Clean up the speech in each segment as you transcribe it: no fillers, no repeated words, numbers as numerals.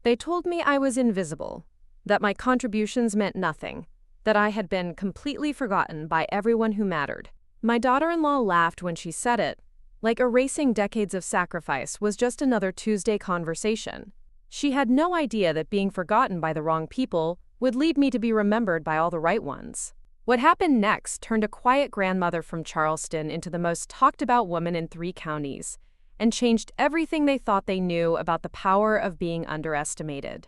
They told me I was invisible, that my contributions meant nothing, that I had been completely forgotten by everyone who mattered. My daughter-in-law laughed when she said it, like erasing decades of sacrifice was just another Tuesday conversation. She had no idea that being forgotten by the wrong people would lead me to be remembered by all the right ones. What happened next turned a quiet grandmother from Charleston into the most talked-about woman in 3 counties, and changed everything they thought they knew about the power of being underestimated.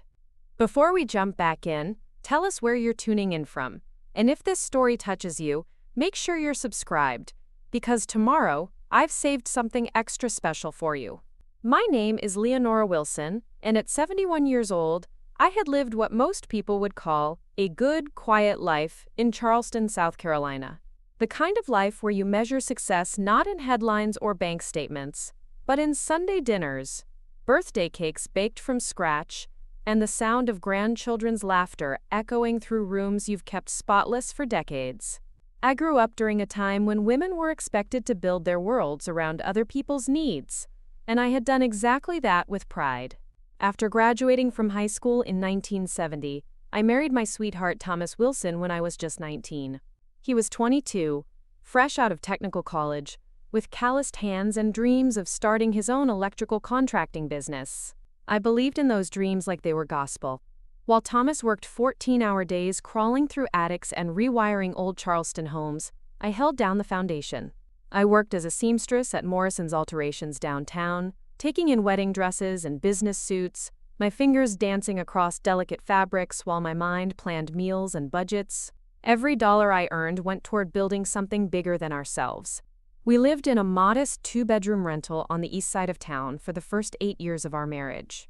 Before we jump back in, tell us where you're tuning in from, and if this story touches you, make sure you're subscribed, because tomorrow, I've saved something extra special for you. My name is Leonora Wilson, and at 71 years old, I had lived what most people would call a good, quiet life in Charleston, South Carolina. The kind of life where you measure success not in headlines or bank statements, but in Sunday dinners, birthday cakes baked from scratch, and the sound of grandchildren's laughter echoing through rooms you've kept spotless for decades. I grew up during a time when women were expected to build their worlds around other people's needs, and I had done exactly that with pride. After graduating from high school in 1970, I married my sweetheart Thomas Wilson when I was just 19. He was 22, fresh out of technical college, with calloused hands and dreams of starting his own electrical contracting business. I believed in those dreams like they were gospel. While Thomas worked 14-hour days crawling through attics and rewiring old Charleston homes, I held down the foundation. I worked as a seamstress at Morrison's Alterations downtown, taking in wedding dresses and business suits, my fingers dancing across delicate fabrics while my mind planned meals and budgets. Every dollar I earned went toward building something bigger than ourselves. We lived in a modest 2-bedroom rental on the east side of town for the first 8 years of our marriage.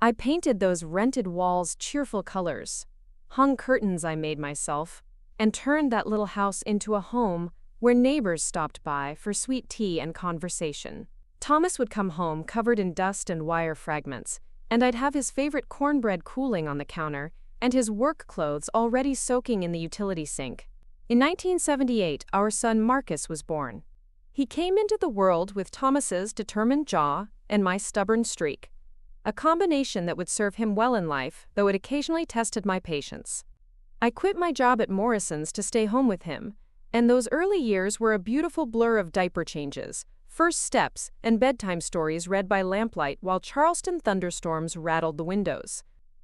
I painted those rented walls cheerful colors, hung curtains I made myself, and turned that little house into a home where neighbors stopped by for sweet tea and conversation. Thomas would come home covered in dust and wire fragments, and I'd have his favorite cornbread cooling on the counter and his work clothes already soaking in the utility sink. In 1978, our son Marcus was born. He came into the world with Thomas's determined jaw and my stubborn streak, a combination that would serve him well in life, though it occasionally tested my patience. I quit my job at Morrison's to stay home with him, and those early years were a beautiful blur of diaper changes, first steps, and bedtime stories read by lamplight while Charleston thunderstorms rattled the windows.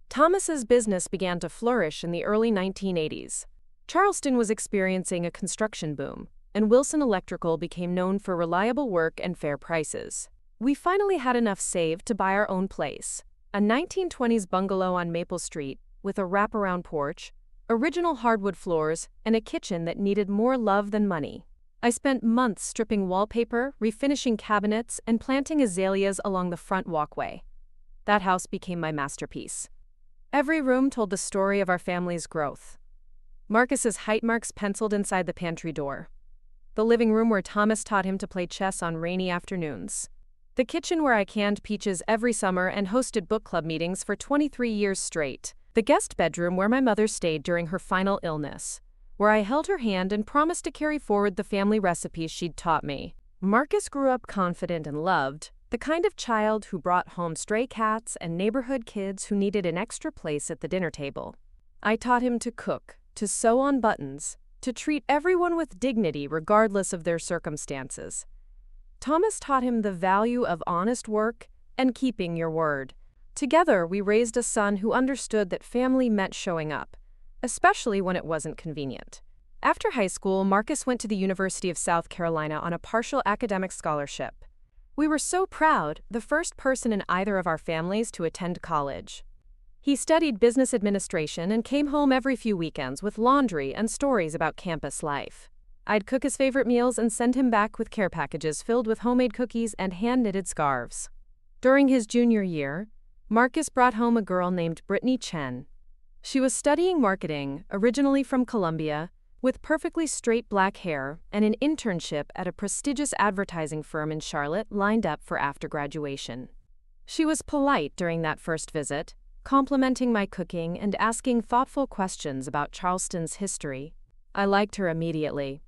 Thomas's business began to flourish in the early 1980s. Charleston was experiencing a construction boom, and Wilson Electrical became known for reliable work and fair prices. We finally had enough saved to buy our own place, a 1920s bungalow on Maple Street with a wraparound porch, original hardwood floors, and a kitchen that needed more love than money. I spent months stripping wallpaper, refinishing cabinets, and planting azaleas along the front walkway. That house became my masterpiece. Every room told the story of our family's growth. Marcus's height marks penciled inside the pantry door. The living room where Thomas taught him to play chess on rainy afternoons. The kitchen where I canned peaches every summer and hosted book club meetings for 23 years straight. The guest bedroom where my mother stayed during her final illness, where I held her hand and promised to carry forward the family recipes she'd taught me. Marcus grew up confident and loved, the kind of child who brought home stray cats and neighborhood kids who needed an extra place at the dinner table. I taught him to cook, to sew on buttons, to treat everyone with dignity regardless of their circumstances. Thomas taught him the value of honest work and keeping your word. Together, we raised a son who understood that family meant showing up, especially when it wasn't convenient. After high school, Marcus went to the University of South Carolina on a partial academic scholarship. We were so proud, the first person in either of our families to attend college. He studied business administration and came home every few weekends with laundry and stories about campus life. I'd cook his favorite meals and send him back with care packages filled with homemade cookies and hand-knitted scarves. During his junior year, Marcus brought home a girl named Brittany Chen. She was studying marketing, originally from Columbia, with perfectly straight black hair and an internship at a prestigious advertising firm in Charlotte lined up for after graduation. She was polite during that first visit, complimenting my cooking and asking thoughtful questions about Charleston's history. I liked her immediately.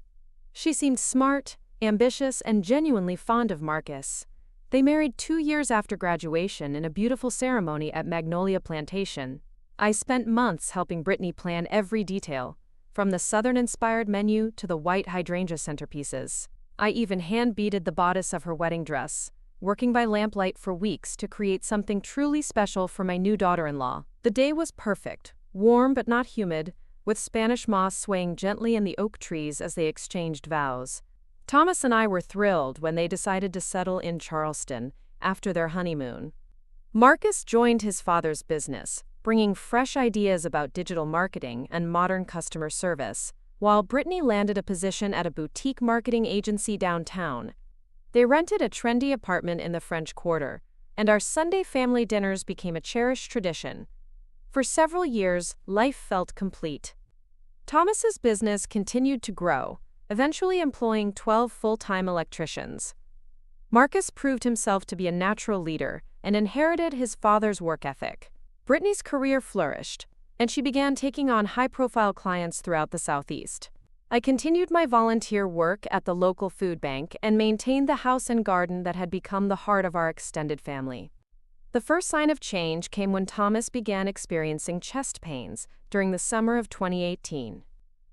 She seemed smart, ambitious, and genuinely fond of Marcus, They married 2 years after graduation in a beautiful ceremony at Magnolia Plantation. I spent months helping Brittany plan every detail, from the Southern-inspired menu to the white hydrangea centerpieces. I even hand-beaded the bodice of her wedding dress, working by lamplight for weeks to create something truly special for my new daughter-in-law. The day was perfect, warm but not humid, with Spanish moss swaying gently in the oak trees as they exchanged vows. Thomas and I were thrilled when they decided to settle in Charleston after their honeymoon. Marcus joined his father's business, bringing fresh ideas about digital marketing and modern customer service, while Brittany landed a position at a boutique marketing agency downtown. They rented a trendy apartment in the French Quarter, and our Sunday family dinners became a cherished tradition. For several years, life felt complete. Thomas's business continued to grow, eventually employing 12 full-time electricians. Marcus proved himself to be a natural leader and inherited his father's work ethic. Brittany's career flourished, and she began taking on high-profile clients throughout the Southeast. I continued my volunteer work at the local food bank and maintained the house and garden that had become the heart of our extended family. The first sign of change came when Thomas began experiencing chest pains during the summer of 2018.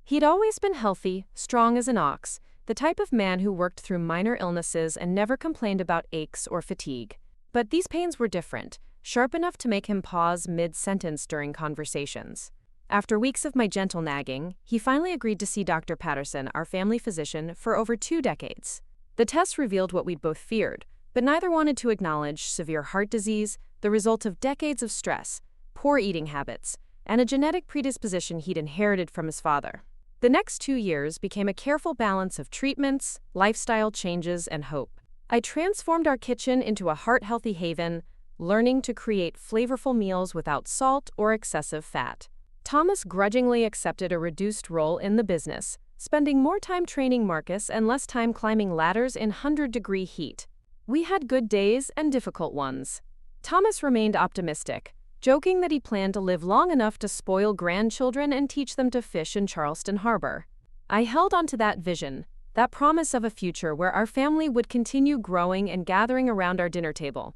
He'd always been healthy, strong as an ox, the type of man who worked through minor illnesses and never complained about aches or fatigue. But these pains were different, sharp enough to make him pause mid-sentence during conversations. After weeks of my gentle nagging, he finally agreed to see Dr. Patterson, our family physician, for over 2 decades. The tests revealed what we'd both feared, but neither wanted to acknowledge severe heart disease, the result of decades of stress, poor eating habits, and a genetic predisposition he'd inherited from his father. The next 2 years became a careful balance of treatments, lifestyle changes, and hope. I transformed our kitchen into a heart-healthy haven, learning to create flavorful meals without salt or excessive fat. Thomas grudgingly accepted a reduced role in the business, spending more time training Marcus and less time climbing ladders in 100-degree heat. We had good days and difficult ones. Thomas remained optimistic, joking that he planned to live long enough to spoil grandchildren and teach them to fish in Charleston Harbor. I held on to that vision, that promise of a future where our family would continue growing and gathering around our dinner table.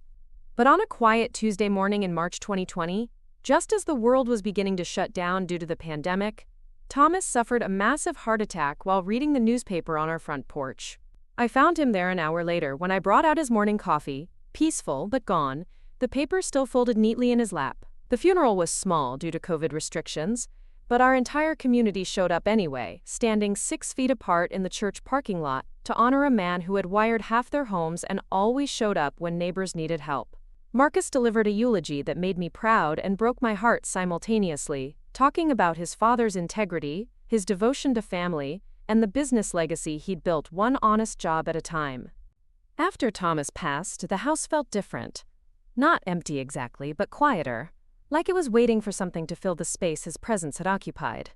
But on a quiet Tuesday morning in March 2020, just as the world was beginning to shut down due to the pandemic, Thomas suffered a massive heart attack while reading the newspaper on our front porch. I found him there an hour later when I brought out his morning coffee, peaceful but gone, the paper still folded neatly in his lap. The funeral was small due to COVID restrictions, but our entire community showed up anyway, standing 6 feet apart in the church parking lot to honor a man who had wired half their homes and always showed up when neighbors needed help. Marcus delivered a eulogy that made me proud and broke my heart simultaneously, talking about his father's integrity, his devotion to family, and the business legacy he'd built one honest job at a time. After Thomas passed, the house felt different. Not empty exactly, but quieter, like it was waiting for something to fill the space his presence had occupied.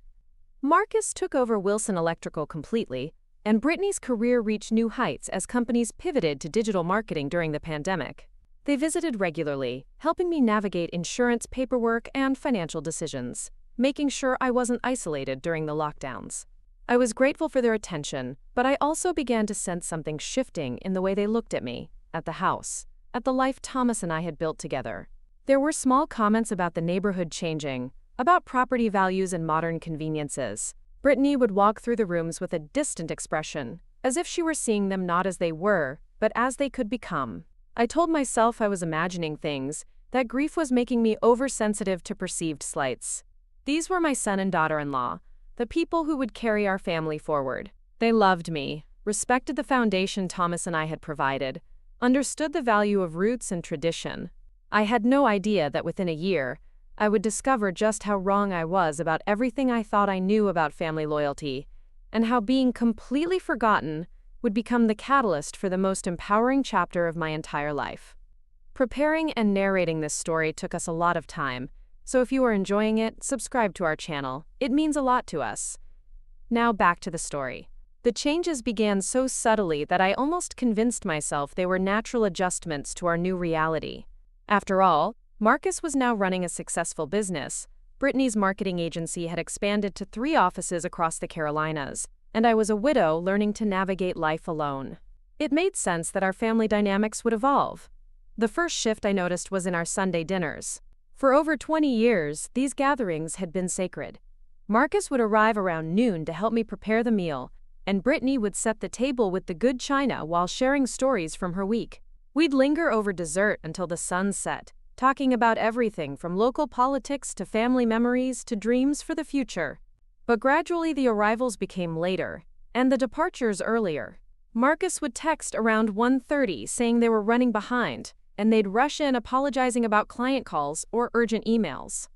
Marcus took over Wilson Electrical completely, and Brittany's career reached new heights as companies pivoted to digital marketing during the pandemic. They visited regularly, helping me navigate insurance paperwork and financial decisions, making sure I wasn't isolated during the lockdowns. I was grateful for their attention, but I also began to sense something shifting in the way they looked at me, at the house, at the life Thomas and I had built together. There were small comments about the neighborhood changing, about property values and modern conveniences. Brittany would walk through the rooms with a distant expression, as if she were seeing them not as they were, but as they could become. I told myself I was imagining things, that grief was making me oversensitive to perceived slights. These were my son and daughter-in-law, the people who would carry our family forward. They loved me, respected the foundation Thomas and I had provided, understood the value of roots and tradition. I had no idea that within a year, I would discover just how wrong I was about everything I thought I knew about family loyalty, and how being completely forgotten would become the catalyst for the most empowering chapter of my entire life. Preparing and narrating this story took us a lot of time, so if you are enjoying it, subscribe to our channel. It means a lot to us. Now back to the story. The changes began so subtly that I almost convinced myself they were natural adjustments to our new reality. After all, Marcus was now running a successful business. Brittany's marketing agency had expanded to 3 offices across the Carolinas, and I was a widow learning to navigate life alone. It made sense that our family dynamics would evolve. The first shift I noticed was in our Sunday dinners. For over 20 years, these gatherings had been sacred. Marcus would arrive around noon to help me prepare the meal, and Brittany would set the table with the good china while sharing stories from her week. We'd linger over dessert until the sun set, talking about everything from local politics to family memories to dreams for the future. But gradually the arrivals became later, and the departures earlier. Marcus would text around 1:30 saying they were running behind, and they'd rush in apologizing about client calls or urgent emails.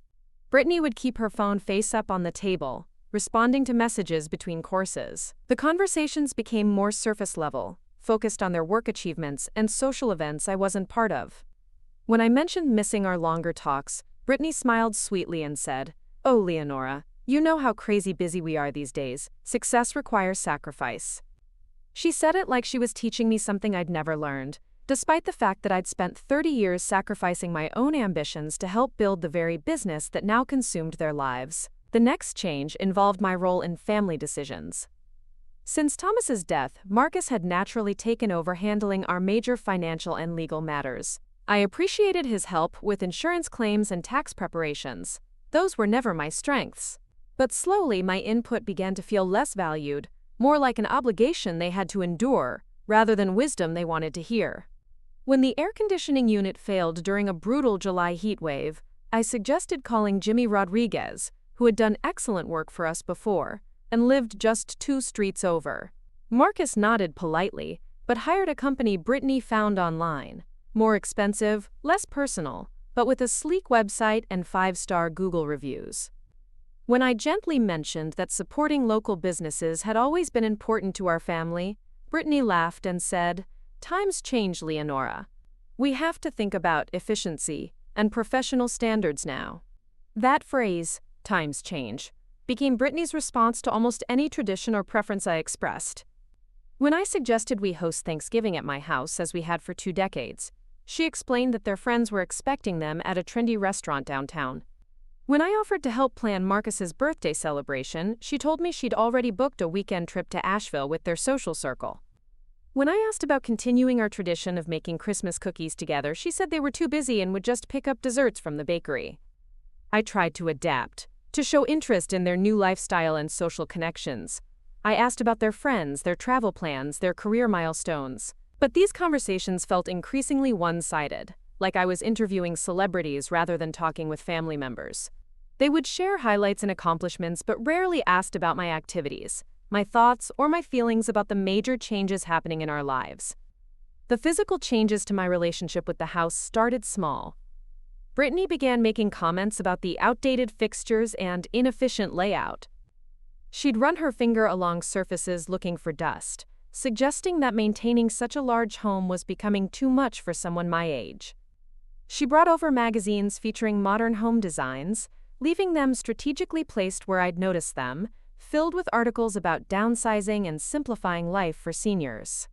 Brittany would keep her phone face up on the table, responding to messages between courses. The conversations became more surface level, focused on their work achievements and social events I wasn't part of. When I mentioned missing our longer talks, Brittany smiled sweetly and said, "Oh, Leonora, you know how crazy busy we are these days. Success requires sacrifice." She said it like she was teaching me something I'd never learned, despite the fact that I'd spent 30 years sacrificing my own ambitions to help build the very business that now consumed their lives. The next change involved my role in family decisions. Since Thomas's death, Marcus had naturally taken over handling our major financial and legal matters. I appreciated his help with insurance claims and tax preparations. Those were never my strengths. But slowly my input began to feel less valued, more like an obligation they had to endure, rather than wisdom they wanted to hear. When the air conditioning unit failed during a brutal July heat wave, I suggested calling Jimmy Rodriguez, who had done excellent work for us before, and lived just 2 streets over. Marcus nodded politely, but hired a company Brittany found online. More expensive, less personal, but with a sleek website and 5-star Google reviews. When I gently mentioned that supporting local businesses had always been important to our family, Brittany laughed and said, "Times change, Leonora. We have to think about efficiency and professional standards now." That phrase, "times change," became Brittany's response to almost any tradition or preference I expressed. When I suggested we host Thanksgiving at my house, as we had for 2 decades, she explained that their friends were expecting them at a trendy restaurant downtown. When I offered to help plan Marcus's birthday celebration, she told me she'd already booked a weekend trip to Asheville with their social circle. When I asked about continuing our tradition of making Christmas cookies together, she said they were too busy and would just pick up desserts from the bakery. I tried to adapt, to show interest in their new lifestyle and social connections. I asked about their friends, their travel plans, their career milestones. But these conversations felt increasingly one-sided, like I was interviewing celebrities rather than talking with family members. They would share highlights and accomplishments, but rarely asked about my activities, my thoughts, or my feelings about the major changes happening in our lives. The physical changes to my relationship with the house started small. Brittany began making comments about the outdated fixtures and inefficient layout. She'd run her finger along surfaces looking for dust, suggesting that maintaining such a large home was becoming too much for someone my age. She brought over magazines featuring modern home designs, leaving them strategically placed where I'd noticed them, filled with articles about downsizing and simplifying life for seniors.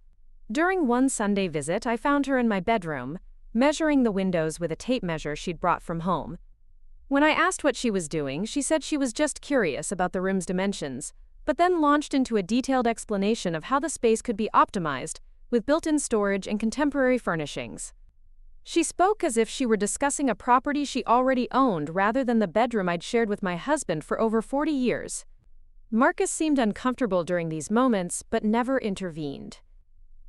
During one Sunday visit, I found her in my bedroom, measuring the windows with a tape measure she'd brought from home. When I asked what she was doing, she said she was just curious about the room's dimensions, but then launched into a detailed explanation of how the space could be optimized, with built-in storage and contemporary furnishings. She spoke as if she were discussing a property she already owned rather than the bedroom I'd shared with my husband for over 40 years. Marcus seemed uncomfortable during these moments, but never intervened.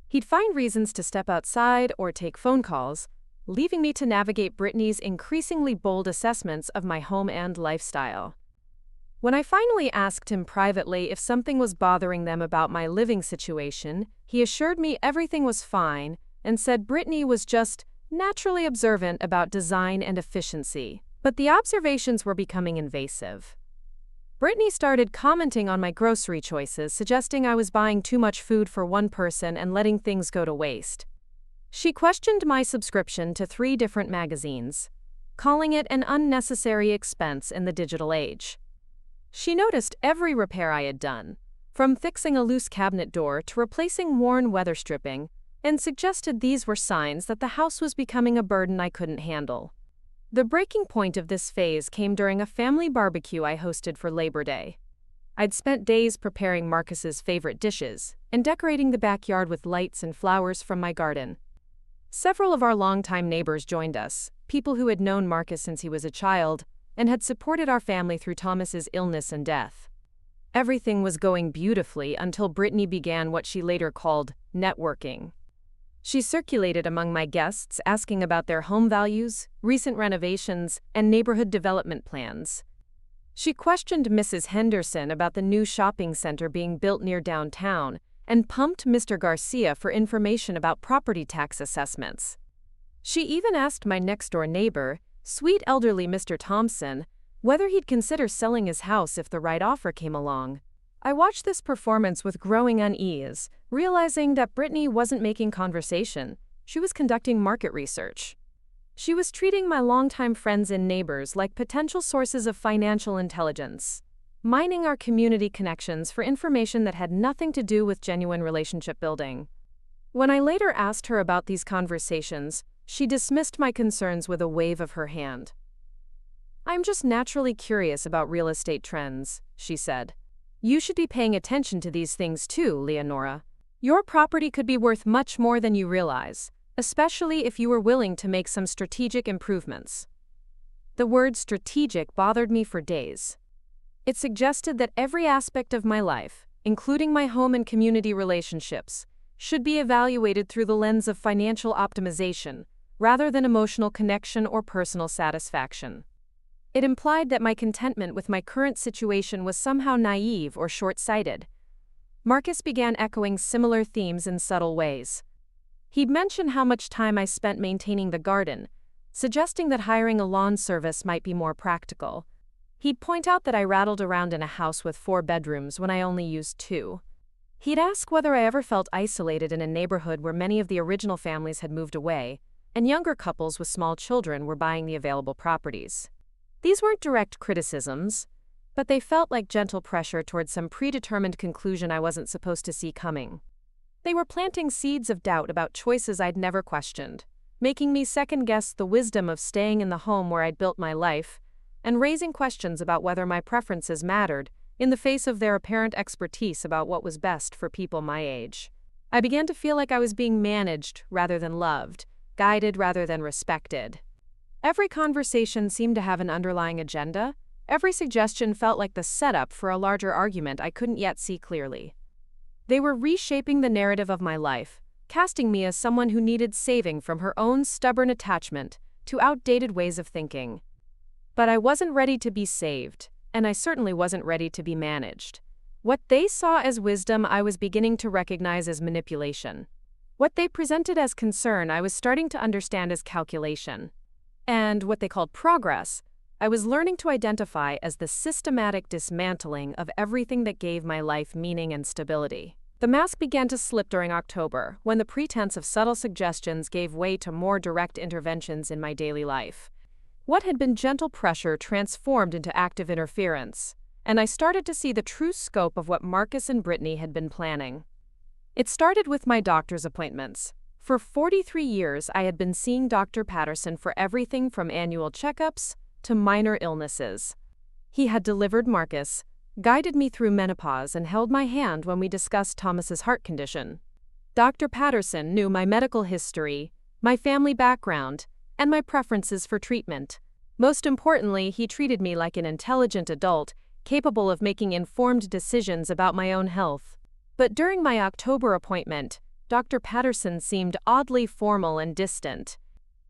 He'd find reasons to step outside or take phone calls, leaving me to navigate Brittany's increasingly bold assessments of my home and lifestyle. When I finally asked him privately if something was bothering them about my living situation, he assured me everything was fine and said Brittany was just naturally observant about design and efficiency. But the observations were becoming invasive. Brittany started commenting on my grocery choices, suggesting I was buying too much food for one person and letting things go to waste. She questioned my subscription to 3 different magazines, calling it an unnecessary expense in the digital age. She noticed every repair I had done, from fixing a loose cabinet door to replacing worn weather stripping, and suggested these were signs that the house was becoming a burden I couldn't handle. The breaking point of this phase came during a family barbecue I hosted for Labor Day. I'd spent days preparing Marcus's favorite dishes and decorating the backyard with lights and flowers from my garden. Several of our longtime neighbors joined us, people who had known Marcus since he was a child and had supported our family through Thomas's illness and death. Everything was going beautifully until Brittany began what she later called networking. She circulated among my guests, asking about their home values, recent renovations, and neighborhood development plans. She questioned Mrs. Henderson about the new shopping center being built near downtown and pumped Mr. Garcia for information about property tax assessments. She even asked my next-door neighbor, sweet elderly Mr. Thompson, whether he'd consider selling his house if the right offer came along. I watched this performance with growing unease, realizing that Brittany wasn't making conversation. She was conducting market research. She was treating my longtime friends and neighbors like potential sources of financial intelligence, mining our community connections for information that had nothing to do with genuine relationship building. When I later asked her about these conversations, she dismissed my concerns with a wave of her hand. "I'm just naturally curious about real estate trends," she said. "You should be paying attention to these things too, Leonora. Your property could be worth much more than you realize, especially if you were willing to make some strategic improvements." The word strategic bothered me for days. It suggested that every aspect of my life, including my home and community relationships, should be evaluated through the lens of financial optimization, rather than emotional connection or personal satisfaction. It implied that my contentment with my current situation was somehow naive or short-sighted. Marcus began echoing similar themes in subtle ways. He'd mention how much time I spent maintaining the garden, suggesting that hiring a lawn service might be more practical. He'd point out that I rattled around in a house with 4 bedrooms when I only used 2. He'd ask whether I ever felt isolated in a neighborhood where many of the original families had moved away, and younger couples with small children were buying the available properties. These weren't direct criticisms, but they felt like gentle pressure towards some predetermined conclusion I wasn't supposed to see coming. They were planting seeds of doubt about choices I'd never questioned, making me second-guess the wisdom of staying in the home where I'd built my life, and raising questions about whether my preferences mattered in the face of their apparent expertise about what was best for people my age. I began to feel like I was being managed rather than loved, guided rather than respected. Every conversation seemed to have an underlying agenda. Every suggestion felt like the setup for a larger argument I couldn't yet see clearly. They were reshaping the narrative of my life, casting me as someone who needed saving from her own stubborn attachment to outdated ways of thinking. But I wasn't ready to be saved, and I certainly wasn't ready to be managed. What they saw as wisdom, I was beginning to recognize as manipulation. What they presented as concern, I was starting to understand as calculation. And what they called progress, I was learning to identify as the systematic dismantling of everything that gave my life meaning and stability. The mask began to slip during October, when the pretense of subtle suggestions gave way to more direct interventions in my daily life. What had been gentle pressure transformed into active interference, and I started to see the true scope of what Marcus and Brittany had been planning. It started with my doctor's appointments. For 43 years, I had been seeing Dr. Patterson for everything from annual checkups to minor illnesses. He had delivered Marcus, guided me through menopause, and held my hand when we discussed Thomas's heart condition. Dr. Patterson knew my medical history, my family background, and my preferences for treatment. Most importantly, he treated me like an intelligent adult, capable of making informed decisions about my own health. But during my October appointment, Dr. Patterson seemed oddly formal and distant.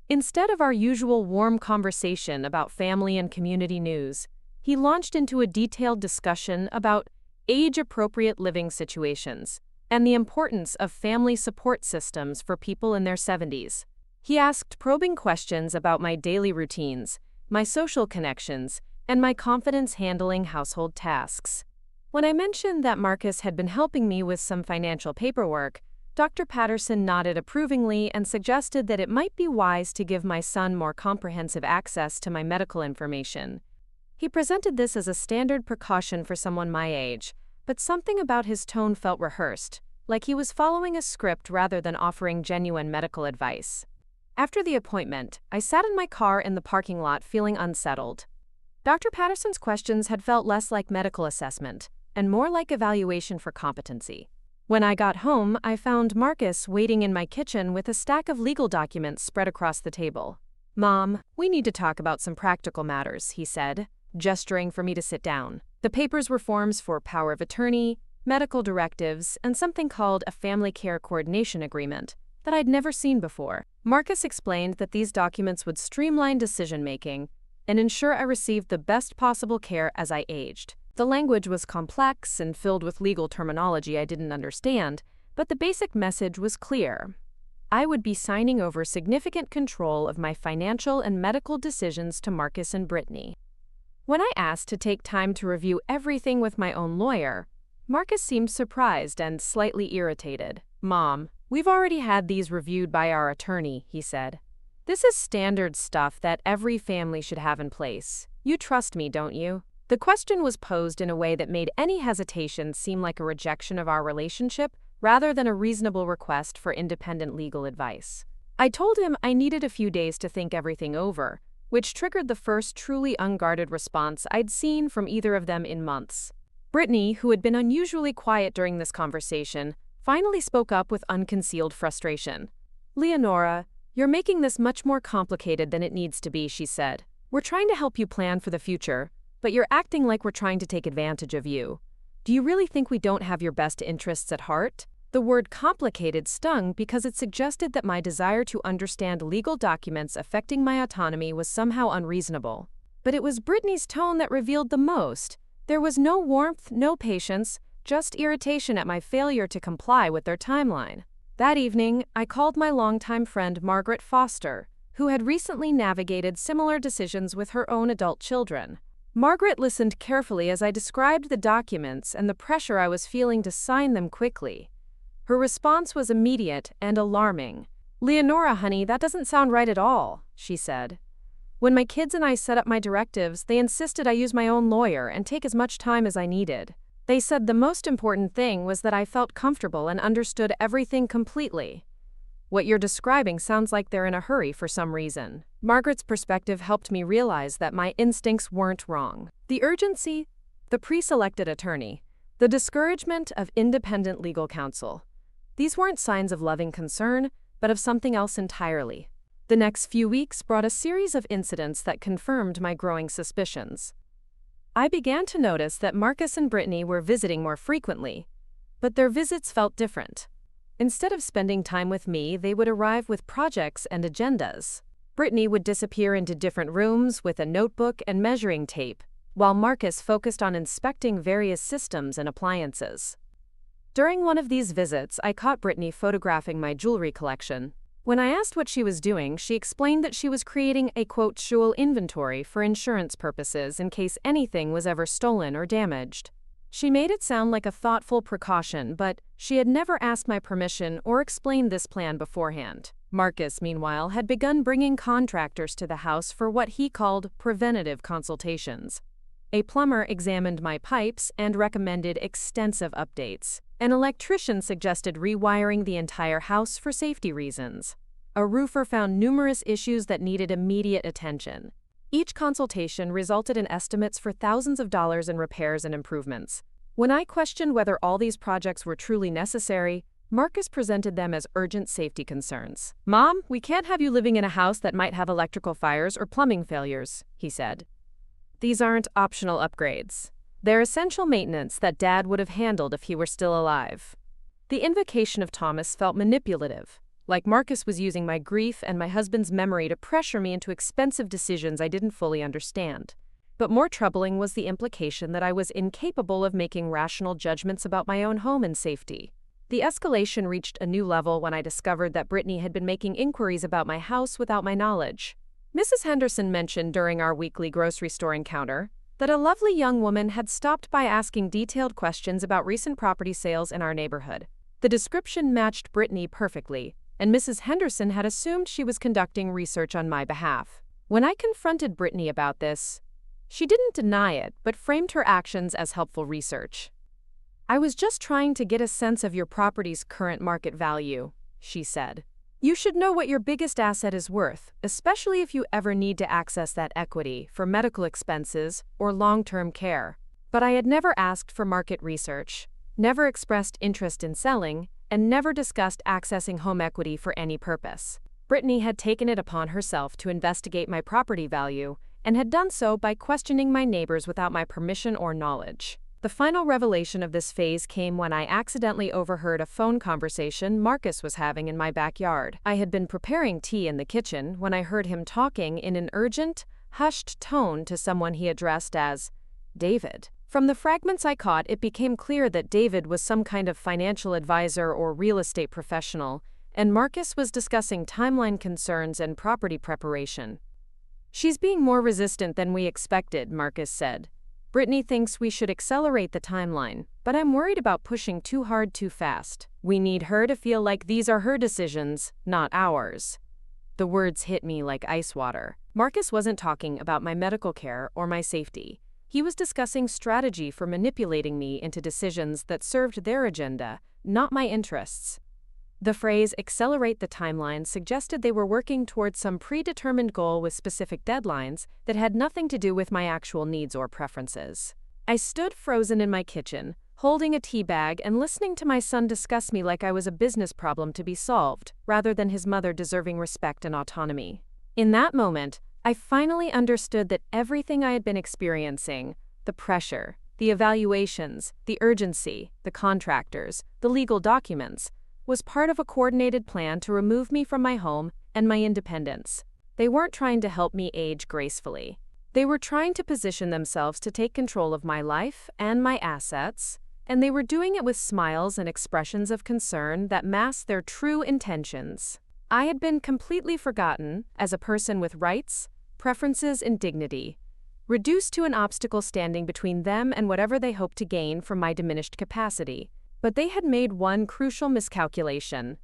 Instead of our usual warm conversation about family and community news, he launched into a detailed discussion about age-appropriate living situations and the importance of family support systems for people in their 70s. He asked probing questions about my daily routines, my social connections, and my confidence handling household tasks. When I mentioned that Marcus had been helping me with some financial paperwork, Dr. Patterson nodded approvingly and suggested that it might be wise to give my son more comprehensive access to my medical information. He presented this as a standard precaution for someone my age, but something about his tone felt rehearsed, like he was following a script rather than offering genuine medical advice. After the appointment, I sat in my car in the parking lot feeling unsettled. Dr. Patterson's questions had felt less like medical assessment and more like evaluation for competency. When I got home, I found Marcus waiting in my kitchen with a stack of legal documents spread across the table. "Mom, we need to talk about some practical matters," he said, gesturing for me to sit down. The papers were forms for power of attorney, medical directives, and something called a family care coordination agreement that I'd never seen before. Marcus explained that these documents would streamline decision-making and ensure I received the best possible care as I aged. The language was complex and filled with legal terminology I didn't understand, but the basic message was clear. I would be signing over significant control of my financial and medical decisions to Marcus and Brittany. When I asked to take time to review everything with my own lawyer, Marcus seemed surprised and slightly irritated. "Mom, we've already had these reviewed by our attorney," he said. "This is standard stuff that every family should have in place. You trust me, don't you?" The question was posed in a way that made any hesitation seem like a rejection of our relationship rather than a reasonable request for independent legal advice. I told him I needed a few days to think everything over, which triggered the first truly unguarded response I'd seen from either of them in months. Brittany, who had been unusually quiet during this conversation, finally spoke up with unconcealed frustration. "Leonora, you're making this much more complicated than it needs to be," she said. "We're trying to help you plan for the future, but you're acting like we're trying to take advantage of you. Do you really think we don't have your best interests at heart?" The word complicated stung because it suggested that my desire to understand legal documents affecting my autonomy was somehow unreasonable. But it was Brittany's tone that revealed the most. There was no warmth, no patience, just irritation at my failure to comply with their timeline. That evening, I called my longtime friend Margaret Foster, who had recently navigated similar decisions with her own adult children. Margaret listened carefully as I described the documents and the pressure I was feeling to sign them quickly. Her response was immediate and alarming. "Leonora, honey, that doesn't sound right at all," she said. "When my kids and I set up my directives, they insisted I use my own lawyer and take as much time as I needed. They said the most important thing was that I felt comfortable and understood everything completely. What you're describing sounds like they're in a hurry for some reason." Margaret's perspective helped me realize that my instincts weren't wrong. The urgency, the pre-selected attorney, the discouragement of independent legal counsel. These weren't signs of loving concern, but of something else entirely. The next few weeks brought a series of incidents that confirmed my growing suspicions. I began to notice that Marcus and Brittany were visiting more frequently, but their visits felt different. Instead of spending time with me, they would arrive with projects and agendas. Brittany would disappear into different rooms with a notebook and measuring tape, while Marcus focused on inspecting various systems and appliances. During one of these visits, I caught Brittany photographing my jewelry collection. When I asked what she was doing, she explained that she was creating a, quote, jewel inventory for insurance purposes in case anything was ever stolen or damaged. She made it sound like a thoughtful precaution, but she had never asked my permission or explained this plan beforehand. Marcus, meanwhile, had begun bringing contractors to the house for what he called preventative consultations. A plumber examined my pipes and recommended extensive updates. An electrician suggested rewiring the entire house for safety reasons. A roofer found numerous issues that needed immediate attention. Each consultation resulted in estimates for thousands of dollars in repairs and improvements. When I questioned whether all these projects were truly necessary, Marcus presented them as urgent safety concerns. "Mom, we can't have you living in a house that might have electrical fires or plumbing failures," he said. "These aren't optional upgrades. They're essential maintenance that Dad would have handled if he were still alive." The invocation of Thomas felt manipulative, like Marcus was using my grief and my husband's memory to pressure me into expensive decisions I didn't fully understand. But more troubling was the implication that I was incapable of making rational judgments about my own home and safety. The escalation reached a new level when I discovered that Brittany had been making inquiries about my house without my knowledge. Mrs. Henderson mentioned during our weekly grocery store encounter that a lovely young woman had stopped by asking detailed questions about recent property sales in our neighborhood. The description matched Brittany perfectly, and Mrs. Henderson had assumed she was conducting research on my behalf. When I confronted Brittany about this, she didn't deny it, but framed her actions as helpful research. "I was just trying to get a sense of your property's current market value," she said. "You should know what your biggest asset is worth, especially if you ever need to access that equity for medical expenses or long-term care. But I had never asked for market research, never expressed interest in selling, and never discussed accessing home equity for any purpose. Brittany had taken it upon herself to investigate my property value, and had done so by questioning my neighbors without my permission or knowledge. The final revelation of this phase came when I accidentally overheard a phone conversation Marcus was having in my backyard. I had been preparing tea in the kitchen when I heard him talking in an urgent, hushed tone to someone he addressed as David. From the fragments I caught, it became clear that David was some kind of financial advisor or real estate professional, and Marcus was discussing timeline concerns and property preparation. "She's being more resistant than we expected," Marcus said. "Brittany thinks we should accelerate the timeline, but I'm worried about pushing too hard too fast. We need her to feel like these are her decisions, not ours." The words hit me like ice water. Marcus wasn't talking about my medical care or my safety. He was discussing strategy for manipulating me into decisions that served their agenda, not my interests. The phrase "accelerate the timeline" suggested they were working towards some predetermined goal with specific deadlines that had nothing to do with my actual needs or preferences. I stood frozen in my kitchen, holding a tea bag and listening to my son discuss me like I was a business problem to be solved, rather than his mother deserving respect and autonomy. In that moment, I finally understood that everything I had been experiencing, the pressure, the evaluations, the urgency, the contractors, the legal documents, was part of a coordinated plan to remove me from my home and my independence. They weren't trying to help me age gracefully. They were trying to position themselves to take control of my life and my assets, and they were doing it with smiles and expressions of concern that masked their true intentions. I had been completely forgotten as a person with rights, preferences, and dignity, reduced to an obstacle standing between them and whatever they hoped to gain from my diminished capacity. But they had made one crucial miscalculation.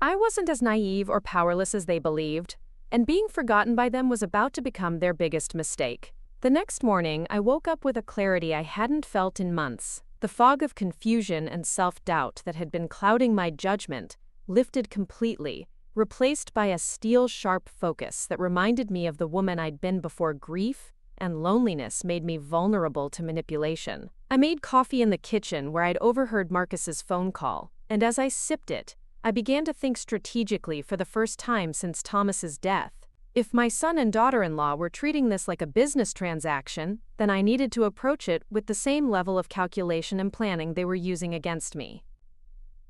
I wasn't as naive or powerless as they believed, and being forgotten by them was about to become their biggest mistake. The next morning, I woke up with a clarity I hadn't felt in months. The fog of confusion and self-doubt that had been clouding my judgment lifted completely, replaced by a steel-sharp focus that reminded me of the woman I'd been before grief and loneliness made me vulnerable to manipulation. I made coffee in the kitchen where I'd overheard Marcus's phone call, and as I sipped it, I began to think strategically for the first time since Thomas's death. If my son and daughter-in-law were treating this like a business transaction, then I needed to approach it with the same level of calculation and planning they were using against me.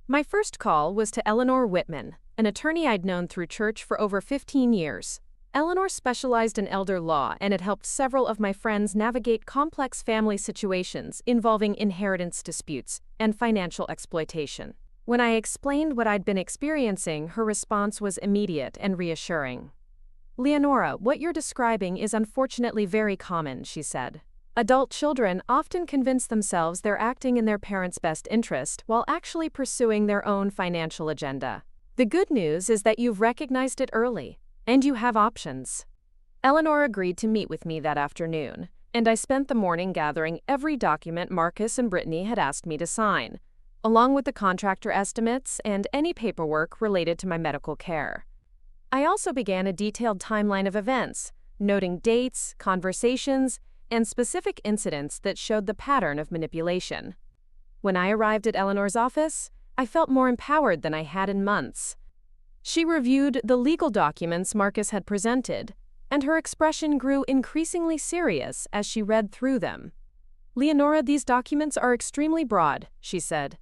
My first call was to Eleanor Whitman, an attorney I'd known through church for over 15 years. Eleanor specialized in elder law and had helped several of my friends navigate complex family situations involving inheritance disputes and financial exploitation. When I explained what I'd been experiencing, her response was immediate and reassuring. "Leonora, what you're describing is unfortunately very common," she said. "Adult children often convince themselves they're acting in their parents' best interest while actually pursuing their own financial agenda. The good news is that you've recognized it early, and you have options." Eleanor agreed to meet with me that afternoon, and I spent the morning gathering every document Marcus and Brittany had asked me to sign, along with the contractor estimates and any paperwork related to my medical care. I also began a detailed timeline of events, noting dates, conversations, and specific incidents that showed the pattern of manipulation. When I arrived at Eleanor's office, I felt more empowered than I had in months. She reviewed the legal documents Marcus had presented, and her expression grew increasingly serious as she read through them. "Leonora, these documents are extremely broad," she said.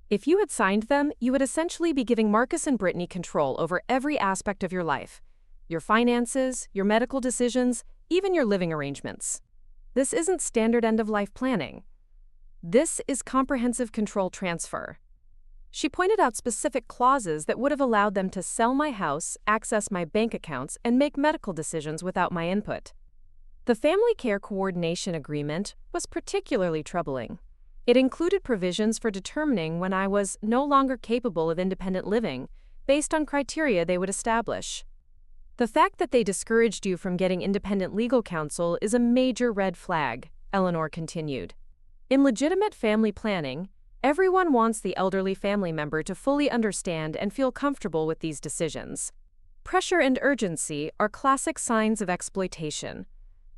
"If you had signed them, you would essentially be giving Marcus and Brittany control over every aspect of your life, your finances, your medical decisions, even your living arrangements. This isn't standard end-of-life planning. This is comprehensive control transfer." She pointed out specific clauses that would have allowed them to sell my house, access my bank accounts, and make medical decisions without my input. The Family Care Coordination Agreement was particularly troubling. It included provisions for determining when I was no longer capable of independent living, based on criteria they would establish. "The fact that they discouraged you from getting independent legal counsel is a major red flag," Eleanor continued. "In legitimate family planning, everyone wants the elderly family member to fully understand and feel comfortable with these decisions. Pressure and urgency are classic signs of exploitation.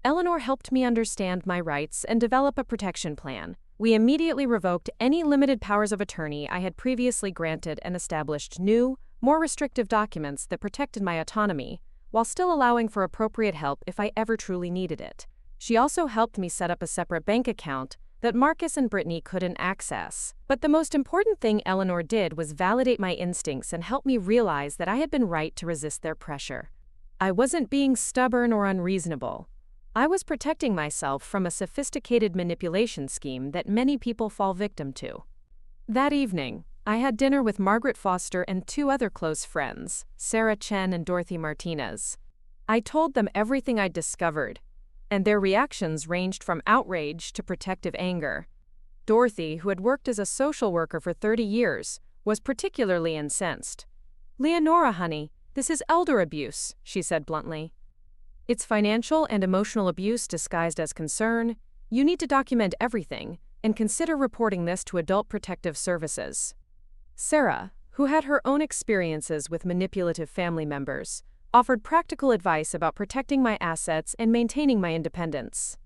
Eleanor helped me understand my rights and develop a protection plan. We immediately revoked any limited powers of attorney I had previously granted and established new, more restrictive documents that protected my autonomy, while still allowing for appropriate help if I ever truly needed it. She also helped me set up a separate bank account that Marcus and Brittany couldn't access. But the most important thing Eleanor did was validate my instincts and help me realize that I had been right to resist their pressure. I wasn't being stubborn or unreasonable. I was protecting myself from a sophisticated manipulation scheme that many people fall victim to. That evening, I had dinner with Margaret Foster and two other close friends, Sarah Chen and Dorothy Martinez. I told them everything I'd discovered, and their reactions ranged from outrage to protective anger. Dorothy, who had worked as a social worker for 30 years, was particularly incensed. "Leonora, honey, this is elder abuse," she said bluntly. "It's financial and emotional abuse disguised as concern. You need to document everything and consider reporting this to Adult Protective Services." Sarah, who had her own experiences with manipulative family members, offered practical advice about protecting my assets and maintaining my independence.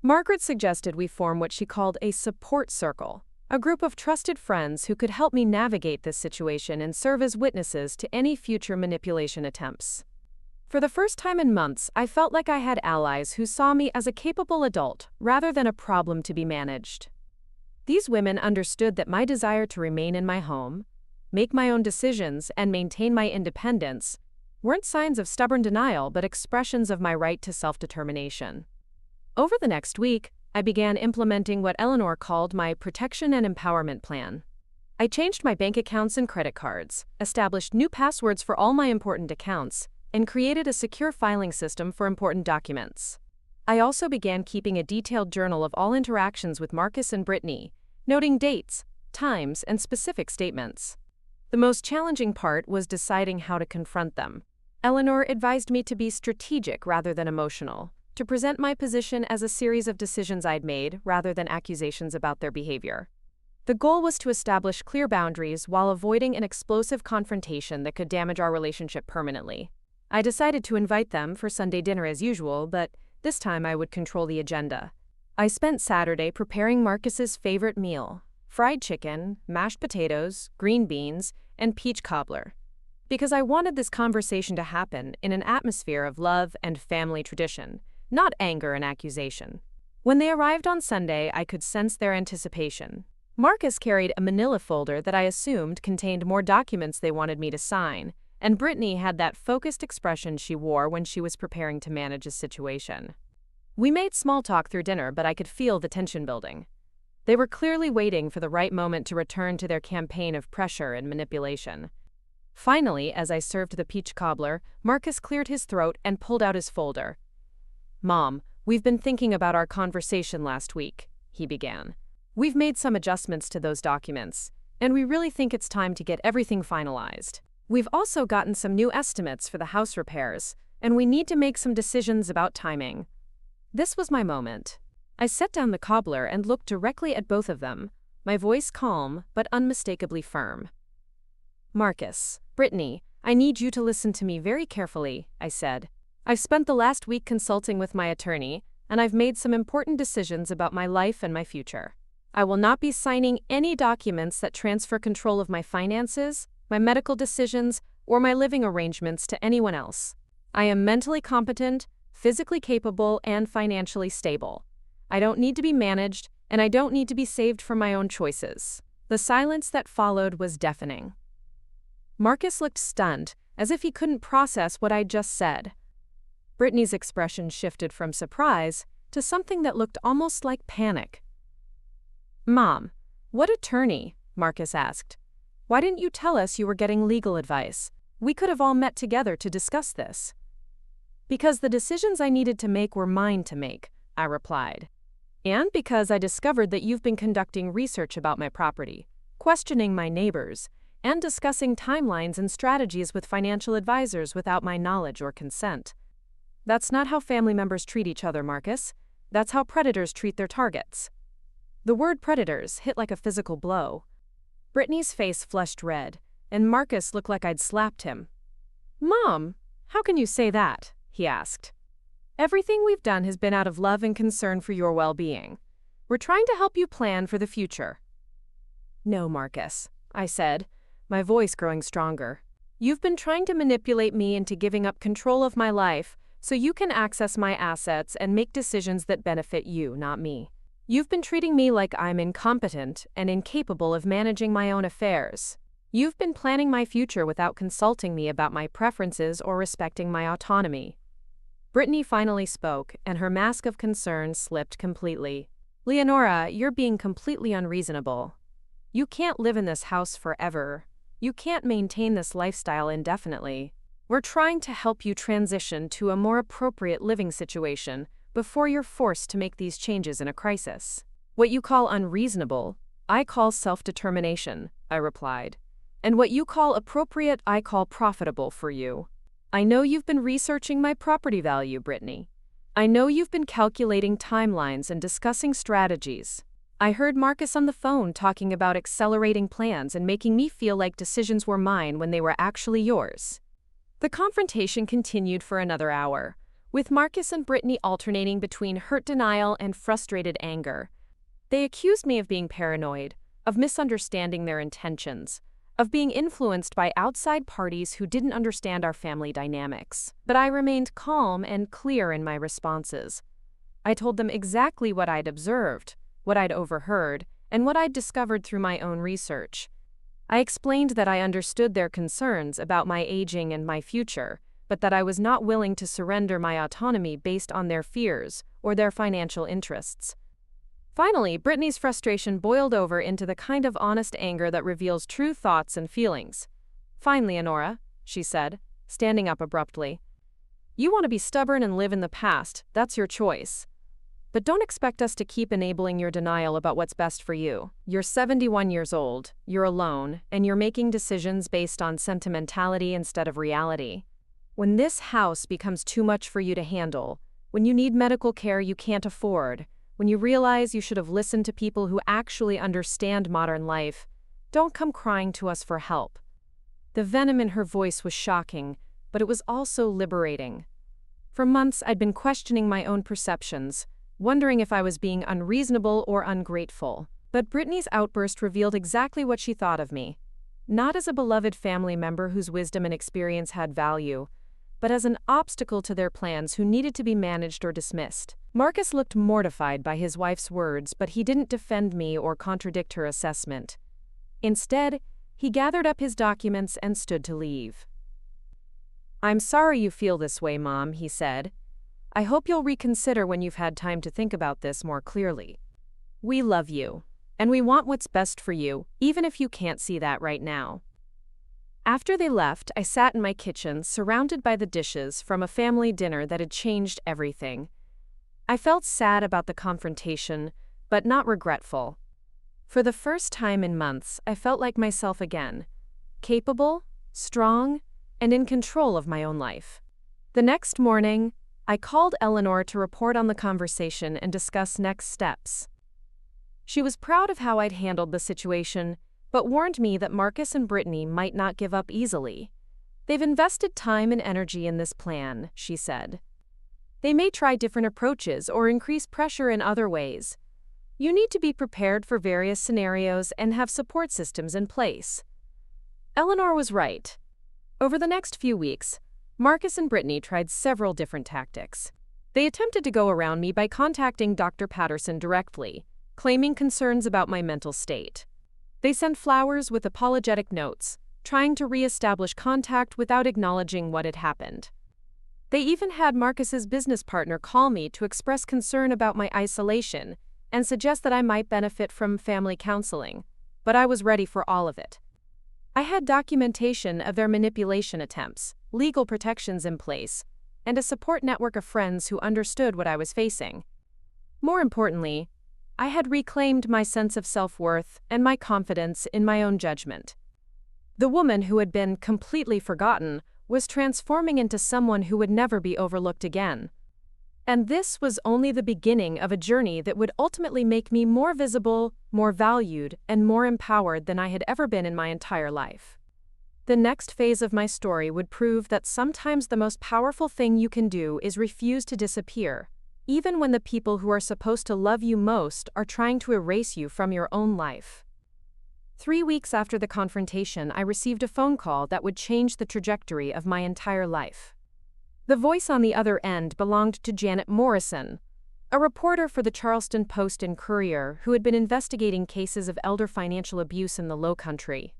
Margaret suggested we form what she called a support circle, a group of trusted friends who could help me navigate this situation and serve as witnesses to any future manipulation attempts. For the first time in months, I felt like I had allies who saw me as a capable adult rather than a problem to be managed. These women understood that my desire to remain in my home, make my own decisions, and maintain my independence weren't signs of stubborn denial but expressions of my right to self-determination. Over the next week, I began implementing what Eleanor called my protection and empowerment plan. I changed my bank accounts and credit cards, established new passwords for all my important accounts, and created a secure filing system for important documents. I also began keeping a detailed journal of all interactions with Marcus and Brittany, noting dates, times, and specific statements. The most challenging part was deciding how to confront them. Eleanor advised me to be strategic rather than emotional, to present my position as a series of decisions I'd made rather than accusations about their behavior. The goal was to establish clear boundaries while avoiding an explosive confrontation that could damage our relationship permanently. I decided to invite them for Sunday dinner as usual, but this time I would control the agenda. I spent Saturday preparing Marcus's favorite meal: fried chicken, mashed potatoes, green beans, and peach cobbler. Because I wanted this conversation to happen in an atmosphere of love and family tradition, not anger and accusation. When they arrived on Sunday, I could sense their anticipation. Marcus carried a manila folder that I assumed contained more documents they wanted me to sign, and Brittany had that focused expression she wore when she was preparing to manage a situation. We made small talk through dinner, but I could feel the tension building. They were clearly waiting for the right moment to return to their campaign of pressure and manipulation. Finally, as I served the peach cobbler, Marcus cleared his throat and pulled out his folder. "Mom, we've been thinking about our conversation last week," he began. "We've made some adjustments to those documents, and we really think it's time to get everything finalized. We've also gotten some new estimates for the house repairs, and we need to make some decisions about timing." This was my moment. I set down the cobbler and looked directly at both of them, my voice calm but unmistakably firm. "Marcus, Brittany, I need you to listen to me very carefully," I said. "I've spent the last week consulting with my attorney, and I've made some important decisions about my life and my future. I will not be signing any documents that transfer control of my finances, my medical decisions, or my living arrangements to anyone else. I am mentally competent, physically capable, and financially stable. I don't need to be managed, and I don't need to be saved from my own choices." The silence that followed was deafening. Marcus looked stunned, as if he couldn't process what I'd just said. Brittany's expression shifted from surprise to something that looked almost like panic. "Mom, what attorney?" Marcus asked. "Why didn't you tell us you were getting legal advice? We could have all met together to discuss this." "Because the decisions I needed to make were mine to make," I replied. "And because I discovered that you've been conducting research about my property, questioning my neighbors, and discussing timelines and strategies with financial advisors without my knowledge or consent. That's not how family members treat each other, Marcus. That's how predators treat their targets." The word predators hit like a physical blow. Brittany's face flushed red, and Marcus looked like I'd slapped him. "Mom, how can you say that?" he asked. Everything we've done has been out of love and concern for your well-being. We're trying to help you plan for the future." "No, Marcus," I said, my voice growing stronger. "You've been trying to manipulate me into giving up control of my life so you can access my assets and make decisions that benefit you, not me. You've been treating me like I'm incompetent and incapable of managing my own affairs. You've been planning my future without consulting me about my preferences or respecting my autonomy." Brittany finally spoke, and her mask of concern slipped completely. "Leonora, you're being completely unreasonable. You can't live in this house forever. You can't maintain this lifestyle indefinitely. We're trying to help you transition to a more appropriate living situation before you're forced to make these changes in a crisis." "What you call unreasonable, I call self-determination," I replied. "And what you call appropriate, I call profitable for you. I know you've been researching my property value, Brittany. I know you've been calculating timelines and discussing strategies. I heard Marcus on the phone talking about accelerating plans and making me feel like decisions were mine when they were actually yours." The confrontation continued for another hour, with Marcus and Brittany alternating between hurt denial and frustrated anger. They accused me of being paranoid, of misunderstanding their intentions, of being influenced by outside parties who didn't understand our family dynamics. But I remained calm and clear in my responses. I told them exactly what I'd observed, what I'd overheard, and what I'd discovered through my own research. I explained that I understood their concerns about my aging and my future, but that I was not willing to surrender my autonomy based on their fears or their financial interests. Finally, Brittany's frustration boiled over into the kind of honest anger that reveals true thoughts and feelings. "Fine, Leonora," she said, standing up abruptly. "You want to be stubborn and live in the past, that's your choice. But don't expect us to keep enabling your denial about what's best for you. You're 71 years old, you're alone, and you're making decisions based on sentimentality instead of reality. When this house becomes too much for you to handle, when you need medical care you can't afford, when you realize you should have listened to people who actually understand modern life, don't come crying to us for help." The venom in her voice was shocking, but it was also liberating. For months I'd been questioning my own perceptions, wondering if I was being unreasonable or ungrateful. But Brittany's outburst revealed exactly what she thought of me. Not as a beloved family member whose wisdom and experience had value, but as an obstacle to their plans who needed to be managed or dismissed. Marcus looked mortified by his wife's words, but he didn't defend me or contradict her assessment. Instead, he gathered up his documents and stood to leave. "I'm sorry you feel this way, Mom," he said. "I hope you'll reconsider when you've had time to think about this more clearly. We love you, and we want what's best for you, even if you can't see that right now." After they left, I sat in my kitchen, surrounded by the dishes from a family dinner that had changed everything. I felt sad about the confrontation, but not regretful. For the first time in months, I felt like myself again, capable, strong, and in control of my own life. The next morning, I called Eleanor to report on the conversation and discuss next steps. She was proud of how I'd handled the situation, but warned me that Marcus and Brittany might not give up easily. "They've invested time and energy in this plan," she said. "They may try different approaches or increase pressure in other ways. You need to be prepared for various scenarios and have support systems in place." Eleanor was right. Over the next few weeks, Marcus and Brittany tried several different tactics. They attempted to go around me by contacting Dr. Patterson directly, claiming concerns about my mental state. They sent flowers with apologetic notes, trying to re-establish contact without acknowledging what had happened. They even had Marcus's business partner call me to express concern about my isolation and suggest that I might benefit from family counseling, but I was ready for all of it. I had documentation of their manipulation attempts, legal protections in place, and a support network of friends who understood what I was facing. More importantly, I had reclaimed my sense of self-worth and my confidence in my own judgment. The woman who had been completely forgotten was transforming into someone who would never be overlooked again. And this was only the beginning of a journey that would ultimately make me more visible, more valued, and more empowered than I had ever been in my entire life. The next phase of my story would prove that sometimes the most powerful thing you can do is refuse to disappear, even when the people who are supposed to love you most are trying to erase you from your own life. 3 weeks after the confrontation, I received a phone call that would change the trajectory of my entire life. The voice on the other end belonged to Janet Morrison, a reporter for the Charleston Post and Courier who had been investigating cases of elder financial abuse in the Lowcountry.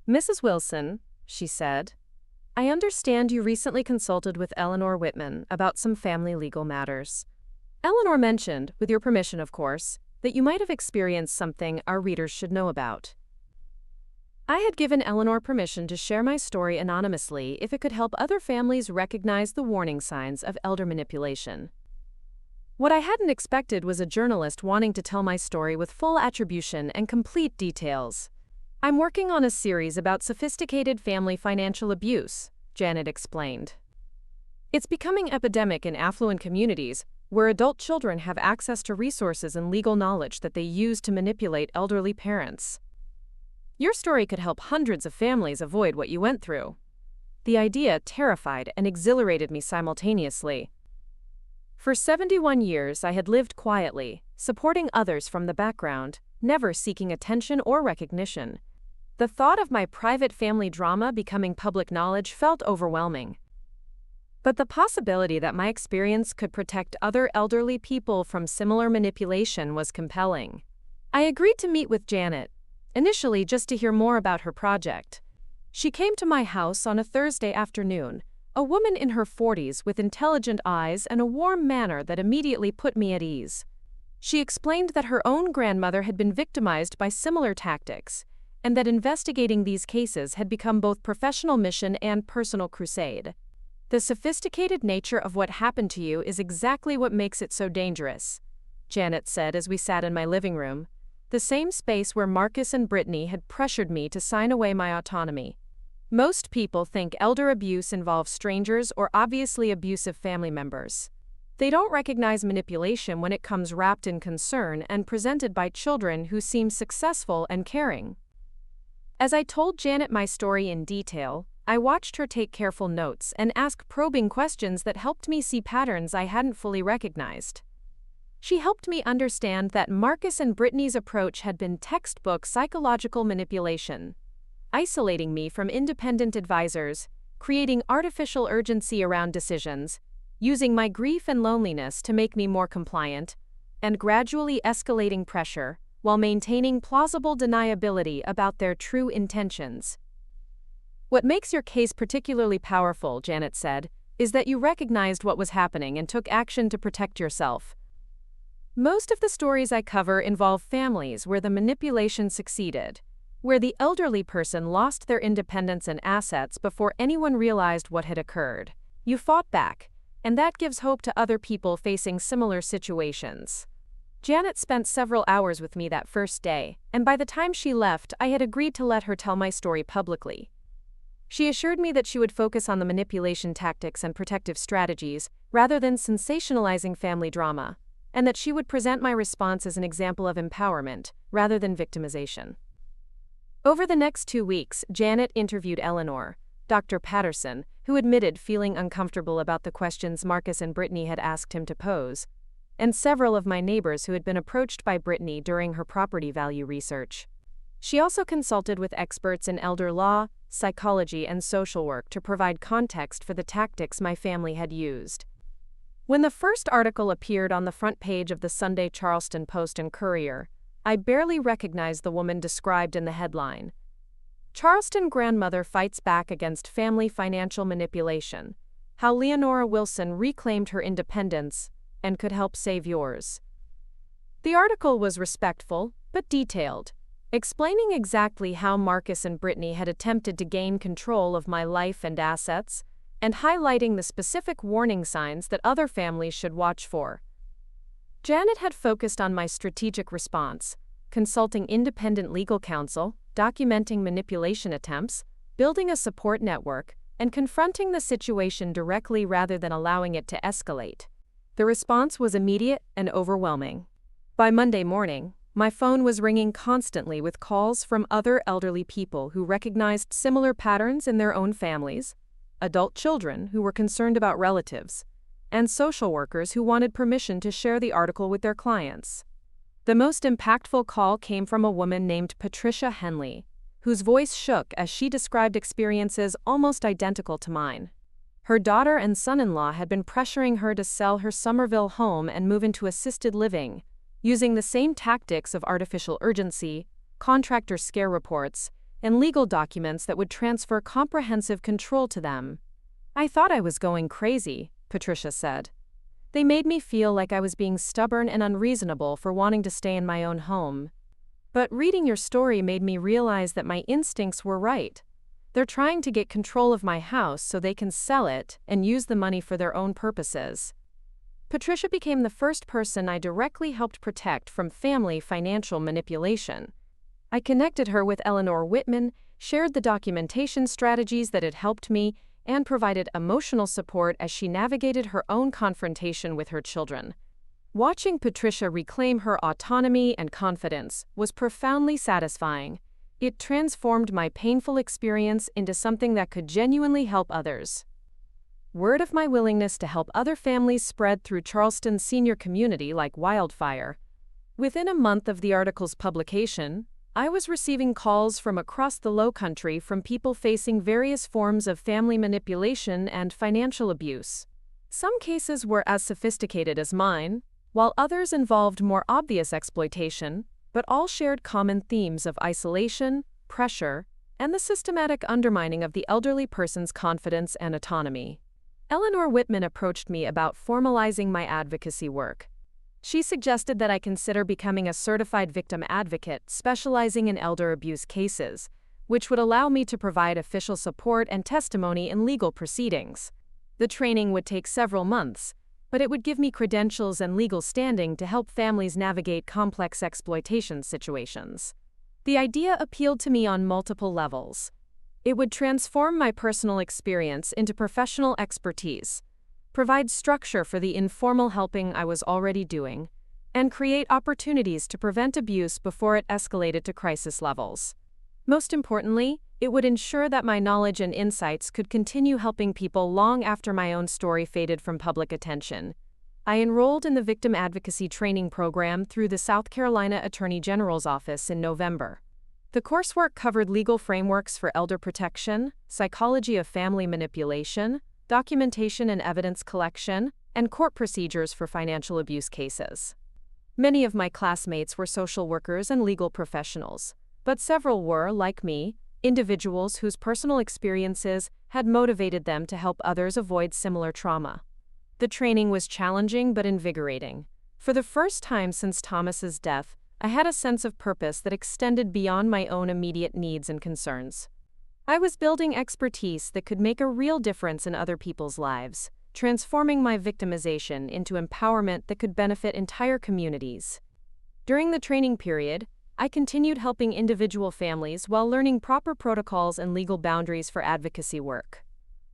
"Mrs. Wilson," she said, "I understand you recently consulted with Eleanor Whitman about some family legal matters. Eleanor mentioned, with your permission of course, that you might have experienced something our readers should know about." I had given Eleanor permission to share my story anonymously if it could help other families recognize the warning signs of elder manipulation. What I hadn't expected was a journalist wanting to tell my story with full attribution and complete details. "I'm working on a series about sophisticated family financial abuse," Janet explained. "It's becoming epidemic in affluent communities, where adult children have access to resources and legal knowledge that they use to manipulate elderly parents. Your story could help hundreds of families avoid what you went through." The idea terrified and exhilarated me simultaneously. For 71 years, I had lived quietly, supporting others from the background, never seeking attention or recognition. The thought of my private family drama becoming public knowledge felt overwhelming. But the possibility that my experience could protect other elderly people from similar manipulation was compelling. I agreed to meet with Janet, initially just to hear more about her project. She came to my house on a Thursday afternoon, a woman in her 40s with intelligent eyes and a warm manner that immediately put me at ease. She explained that her own grandmother had been victimized by similar tactics, and that investigating these cases had become both professional mission and personal crusade. "The sophisticated nature of what happened to you is exactly what makes it so dangerous," Janet said as we sat in my living room, the same space where Marcus and Brittany had pressured me to sign away my autonomy. "Most people think elder abuse involves strangers or obviously abusive family members. They don't recognize manipulation when it comes wrapped in concern and presented by children who seem successful and caring." As I told Janet my story in detail, I watched her take careful notes and ask probing questions that helped me see patterns I hadn't fully recognized. She helped me understand that Marcus and Brittany's approach had been textbook psychological manipulation, isolating me from independent advisors, creating artificial urgency around decisions, using my grief and loneliness to make me more compliant, and gradually escalating pressure while maintaining plausible deniability about their true intentions. "What makes your case particularly powerful," Janet said, "is that you recognized what was happening and took action to protect yourself. Most of the stories I cover involve families where the manipulation succeeded, where the elderly person lost their independence and assets before anyone realized what had occurred. You fought back, and that gives hope to other people facing similar situations." Janet spent several hours with me that first day, and by the time she left, I had agreed to let her tell my story publicly. She assured me that she would focus on the manipulation tactics and protective strategies rather than sensationalizing family drama, and that she would present my response as an example of empowerment rather than victimization. Over the next 2 weeks, Janet interviewed Eleanor, Dr. Patterson, who admitted feeling uncomfortable about the questions Marcus and Brittany had asked him to pose, and several of my neighbors who had been approached by Brittany during her property value research. She also consulted with experts in elder law, psychology, and social work to provide context for the tactics my family had used. When the first article appeared on the front page of the Sunday Charleston Post and Courier, I barely recognized the woman described in the headline. "Charleston Grandmother Fights Back Against Family Financial Manipulation: How Leonora Wilson Reclaimed Her Independence and Could Help Save Yours." The article was respectful, but detailed, explaining exactly how Marcus and Brittany had attempted to gain control of my life and assets, and highlighting the specific warning signs that other families should watch for. Janet had focused on my strategic response, consulting independent legal counsel, documenting manipulation attempts, building a support network, and confronting the situation directly rather than allowing it to escalate. The response was immediate and overwhelming. By Monday morning, My phone was ringing constantly with calls from other elderly people who recognized similar patterns in their own families, adult children who were concerned about relatives, and social workers who wanted permission to share the article with their clients. The most impactful call came from a woman named Patricia Henley, whose voice shook as she described experiences almost identical to mine. Her daughter and son-in-law had been pressuring her to sell her Somerville home and move into assisted living, using the same tactics of artificial urgency, contractor scare reports, and legal documents that would transfer comprehensive control to them. "I thought I was going crazy," Patricia said. "They made me feel like I was being stubborn and unreasonable for wanting to stay in my own home. But reading your story made me realize that my instincts were right. They're trying to get control of my house so they can sell it and use the money for their own purposes." Patricia became the first person I directly helped protect from family financial manipulation. I connected her with Eleanor Whitman, shared the documentation strategies that had helped me, and provided emotional support as she navigated her own confrontation with her children. Watching Patricia reclaim her autonomy and confidence was profoundly satisfying. It transformed my painful experience into something that could genuinely help others. Word of my willingness to help other families spread through Charleston's senior community like wildfire. Within a month of the article's publication, I was receiving calls from across the Lowcountry from people facing various forms of family manipulation and financial abuse. Some cases were as sophisticated as mine, while others involved more obvious exploitation, but all shared common themes of isolation, pressure, and the systematic undermining of the elderly person's confidence and autonomy. Eleanor Whitman approached me about formalizing my advocacy work. She suggested that I consider becoming a certified victim advocate specializing in elder abuse cases, which would allow me to provide official support and testimony in legal proceedings. The training would take several months, but it would give me credentials and legal standing to help families navigate complex exploitation situations. The idea appealed to me on multiple levels. It would transform my personal experience into professional expertise, provide structure for the informal helping I was already doing, and create opportunities to prevent abuse before it escalated to crisis levels. Most importantly, it would ensure that my knowledge and insights could continue helping people long after my own story faded from public attention. I enrolled in the Victim Advocacy Training Program through the South Carolina Attorney General's Office in November. The coursework covered legal frameworks for elder protection, psychology of family manipulation, documentation and evidence collection, and court procedures for financial abuse cases. Many of my classmates were social workers and legal professionals, but several were, like me, individuals whose personal experiences had motivated them to help others avoid similar trauma. The training was challenging but invigorating. For the first time since Thomas's death, I had a sense of purpose that extended beyond my own immediate needs and concerns. I was building expertise that could make a real difference in other people's lives, transforming my victimization into empowerment that could benefit entire communities. During the training period, I continued helping individual families while learning proper protocols and legal boundaries for advocacy work.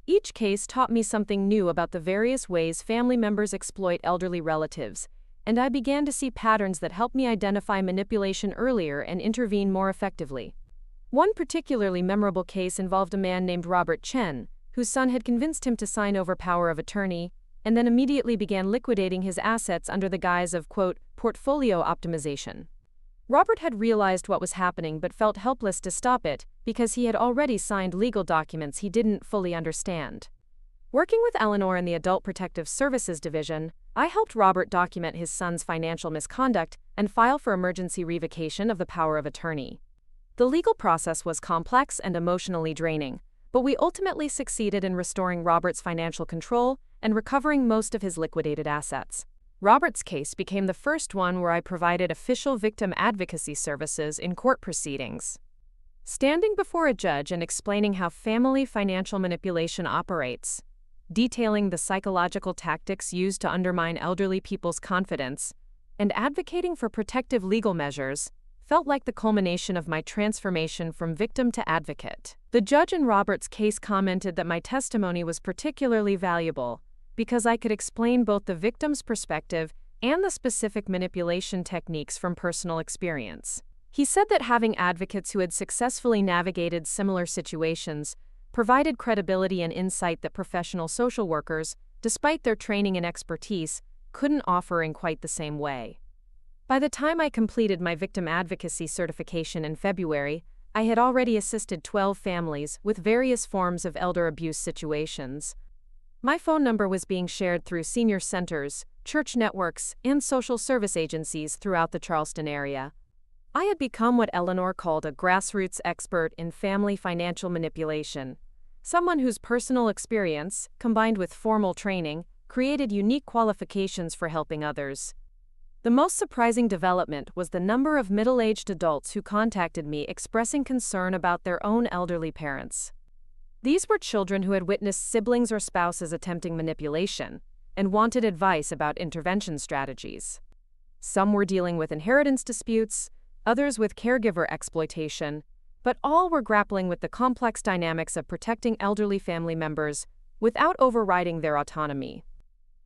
Each case taught me something new about the various ways family members exploit elderly relatives, and I began to see patterns that helped me identify manipulation earlier and intervene more effectively. One particularly memorable case involved a man named Robert Chen, whose son had convinced him to sign over power of attorney, and then immediately began liquidating his assets under the guise of, quote, portfolio optimization. Robert had realized what was happening but felt helpless to stop it because he had already signed legal documents he didn't fully understand. Working with Eleanor in the Adult Protective Services Division, I helped Robert document his son's financial misconduct and file for emergency revocation of the power of attorney. The legal process was complex and emotionally draining, but we ultimately succeeded in restoring Robert's financial control and recovering most of his liquidated assets. Robert's case became the first one where I provided official victim advocacy services in court proceedings. Standing before a judge and explaining how family financial manipulation operates, detailing the psychological tactics used to undermine elderly people's confidence, and advocating for protective legal measures, felt like the culmination of my transformation from victim to advocate. The judge in Robert's case commented that my testimony was particularly valuable because I could explain both the victim's perspective and the specific manipulation techniques from personal experience. He said that having advocates who had successfully navigated similar situations provided credibility and insight that professional social workers, despite their training and expertise, couldn't offer in quite the same way. By the time I completed my victim advocacy certification in February, I had already assisted 12 families with various forms of elder abuse situations. My phone number was being shared through senior centers, church networks, and social service agencies throughout the Charleston area. I had become what Eleanor called a grassroots expert in family financial manipulation, someone whose personal experience, combined with formal training, created unique qualifications for helping others. The most surprising development was the number of middle-aged adults who contacted me expressing concern about their own elderly parents. These were children who had witnessed siblings or spouses attempting manipulation and wanted advice about intervention strategies. Some were dealing with inheritance disputes, others with caregiver exploitation, but all were grappling with the complex dynamics of protecting elderly family members without overriding their autonomy.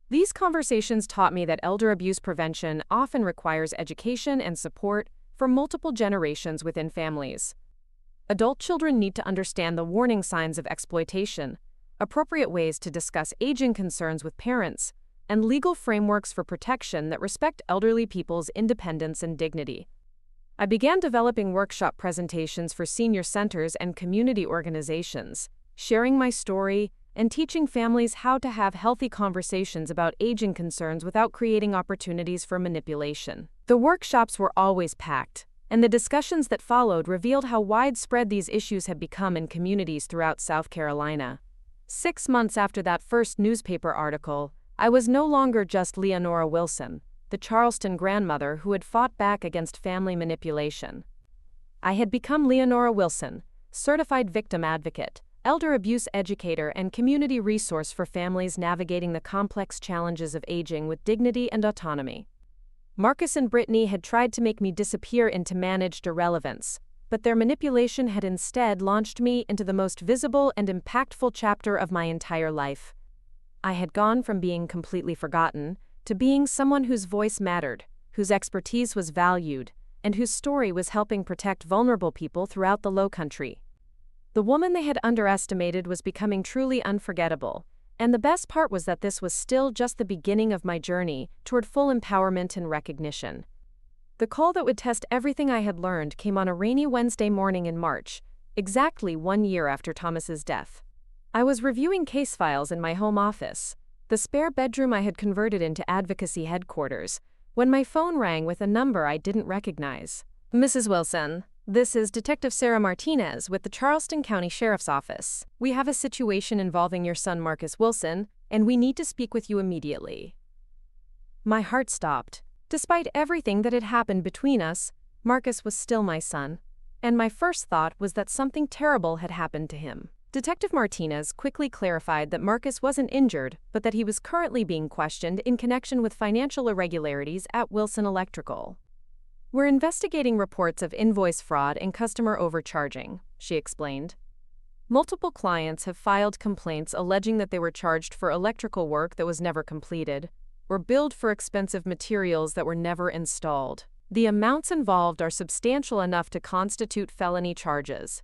These conversations taught me that elder abuse prevention often requires education and support for multiple generations within families. Adult children need to understand the warning signs of exploitation, appropriate ways to discuss aging concerns with parents, and legal frameworks for protection that respect elderly people's independence and dignity. I began developing workshop presentations for senior centers and community organizations, sharing my story and teaching families how to have healthy conversations about aging concerns without creating opportunities for manipulation. The workshops were always packed, and the discussions that followed revealed how widespread these issues had become in communities throughout South Carolina. 6 months after that first newspaper article, I was no longer just Leonora Wilson, the Charleston grandmother who had fought back against family manipulation. I had become Leonora Wilson, certified victim advocate, elder abuse educator, and community resource for families navigating the complex challenges of aging with dignity and autonomy. Marcus and Brittany had tried to make me disappear into managed irrelevance, but their manipulation had instead launched me into the most visible and impactful chapter of my entire life. I had gone from being completely forgotten to being someone whose voice mattered, whose expertise was valued, and whose story was helping protect vulnerable people throughout the Lowcountry. The woman they had underestimated was becoming truly unforgettable, and the best part was that this was still just the beginning of my journey toward full empowerment and recognition. The call that would test everything I had learned came on a rainy Wednesday morning in March, exactly 1 year after Thomas's death. I was reviewing case files in my home office, the spare bedroom I had converted into advocacy headquarters, when my phone rang with a number I didn't recognize. "Mrs. Wilson, this is Detective Sarah Martinez with the Charleston County Sheriff's Office. We have a situation involving your son Marcus Wilson, and we need to speak with you immediately." My heart stopped. Despite everything that had happened between us, Marcus was still my son, and my first thought was that something terrible had happened to him. Detective Martinez quickly clarified that Marcus wasn't injured, but that he was currently being questioned in connection with financial irregularities at Wilson Electrical. "We're investigating reports of invoice fraud and customer overcharging," she explained. "Multiple clients have filed complaints alleging that they were charged for electrical work that was never completed, or billed for expensive materials that were never installed. The amounts involved are substantial enough to constitute felony charges."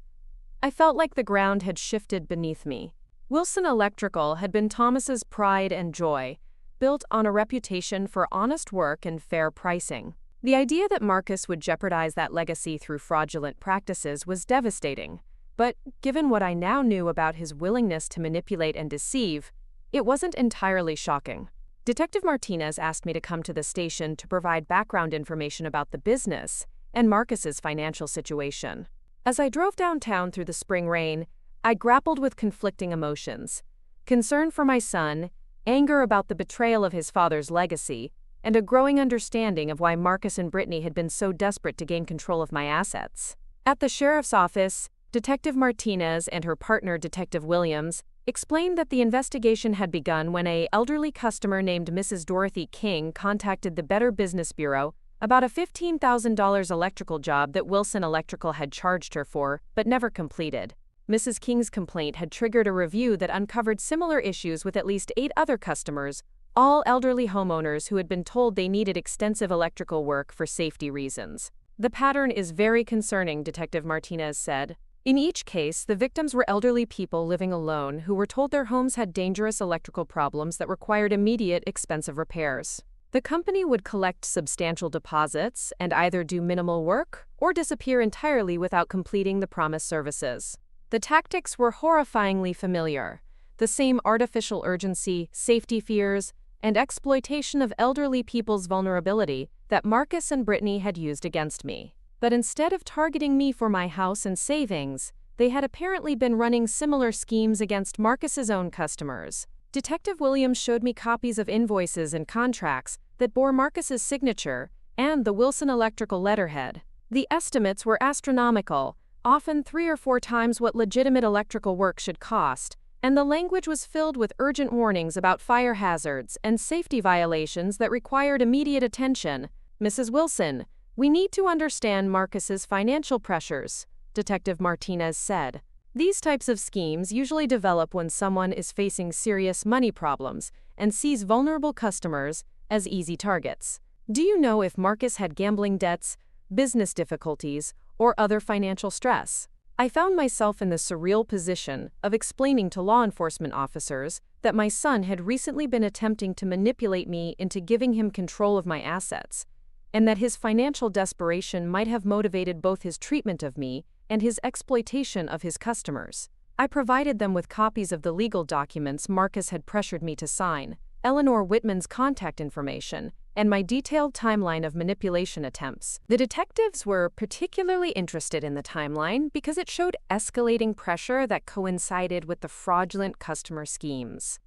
I felt like the ground had shifted beneath me. Wilson Electrical had been Thomas's pride and joy, built on a reputation for honest work and fair pricing. The idea that Marcus would jeopardize that legacy through fraudulent practices was devastating, but given what I now knew about his willingness to manipulate and deceive, it wasn't entirely shocking. Detective Martinez asked me to come to the station to provide background information about the business and Marcus's financial situation. As I drove downtown through the spring rain, I grappled with conflicting emotions: concern for my son, anger about the betrayal of his father's legacy, and a growing understanding of why Marcus and Brittany had been so desperate to gain control of my assets. At the sheriff's office, Detective Martinez and her partner, Detective Williams, explained that the investigation had begun when an elderly customer named Mrs. Dorothy King contacted the Better Business Bureau about a $15,000 electrical job that Wilson Electrical had charged her for, but never completed. Mrs. King's complaint had triggered a review that uncovered similar issues with at least 8 other customers, all elderly homeowners who had been told they needed extensive electrical work for safety reasons. The pattern is very concerning, Detective Martinez said. In each case, the victims were elderly people living alone who were told their homes had dangerous electrical problems that required immediate, expensive repairs. The company would collect substantial deposits and either do minimal work or disappear entirely without completing the promised services. The tactics were horrifyingly familiar. The same artificial urgency, safety fears, and exploitation of elderly people's vulnerability that Marcus and Brittany had used against me. But instead of targeting me for my house and savings, they had apparently been running similar schemes against Marcus's own customers. Detective Williams showed me copies of invoices and contracts that bore Marcus's signature and the Wilson Electrical letterhead. The estimates were astronomical, often 3 or 4 times what legitimate electrical work should cost, and the language was filled with urgent warnings about fire hazards and safety violations that required immediate attention. Mrs. Wilson, we need to understand Marcus's financial pressures, Detective Martinez said. These types of schemes usually develop when someone is facing serious money problems and sees vulnerable customers as easy targets. Do you know if Marcus had gambling debts, business difficulties, or other financial stress? I found myself in the surreal position of explaining to law enforcement officers that my son had recently been attempting to manipulate me into giving him control of my assets, and that his financial desperation might have motivated both his treatment of me and his exploitation of his customers. I provided them with copies of the legal documents Marcus had pressured me to sign, Eleanor Whitman's contact information, and my detailed timeline of manipulation attempts. The detectives were particularly interested in the timeline because it showed escalating pressure that coincided with the fraudulent customer schemes.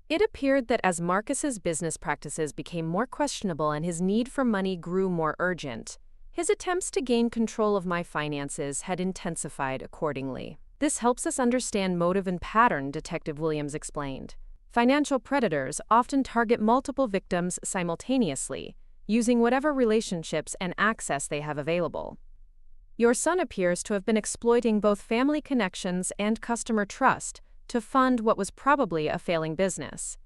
It appeared that as Marcus's business practices became more questionable and his need for money grew more urgent, his attempts to gain control of my finances had intensified accordingly. This helps us understand motive and pattern, Detective Williams explained. Financial predators often target multiple victims simultaneously, using whatever relationships and access they have available. Your son appears to have been exploiting both family connections and customer trust to fund what was probably a failing business.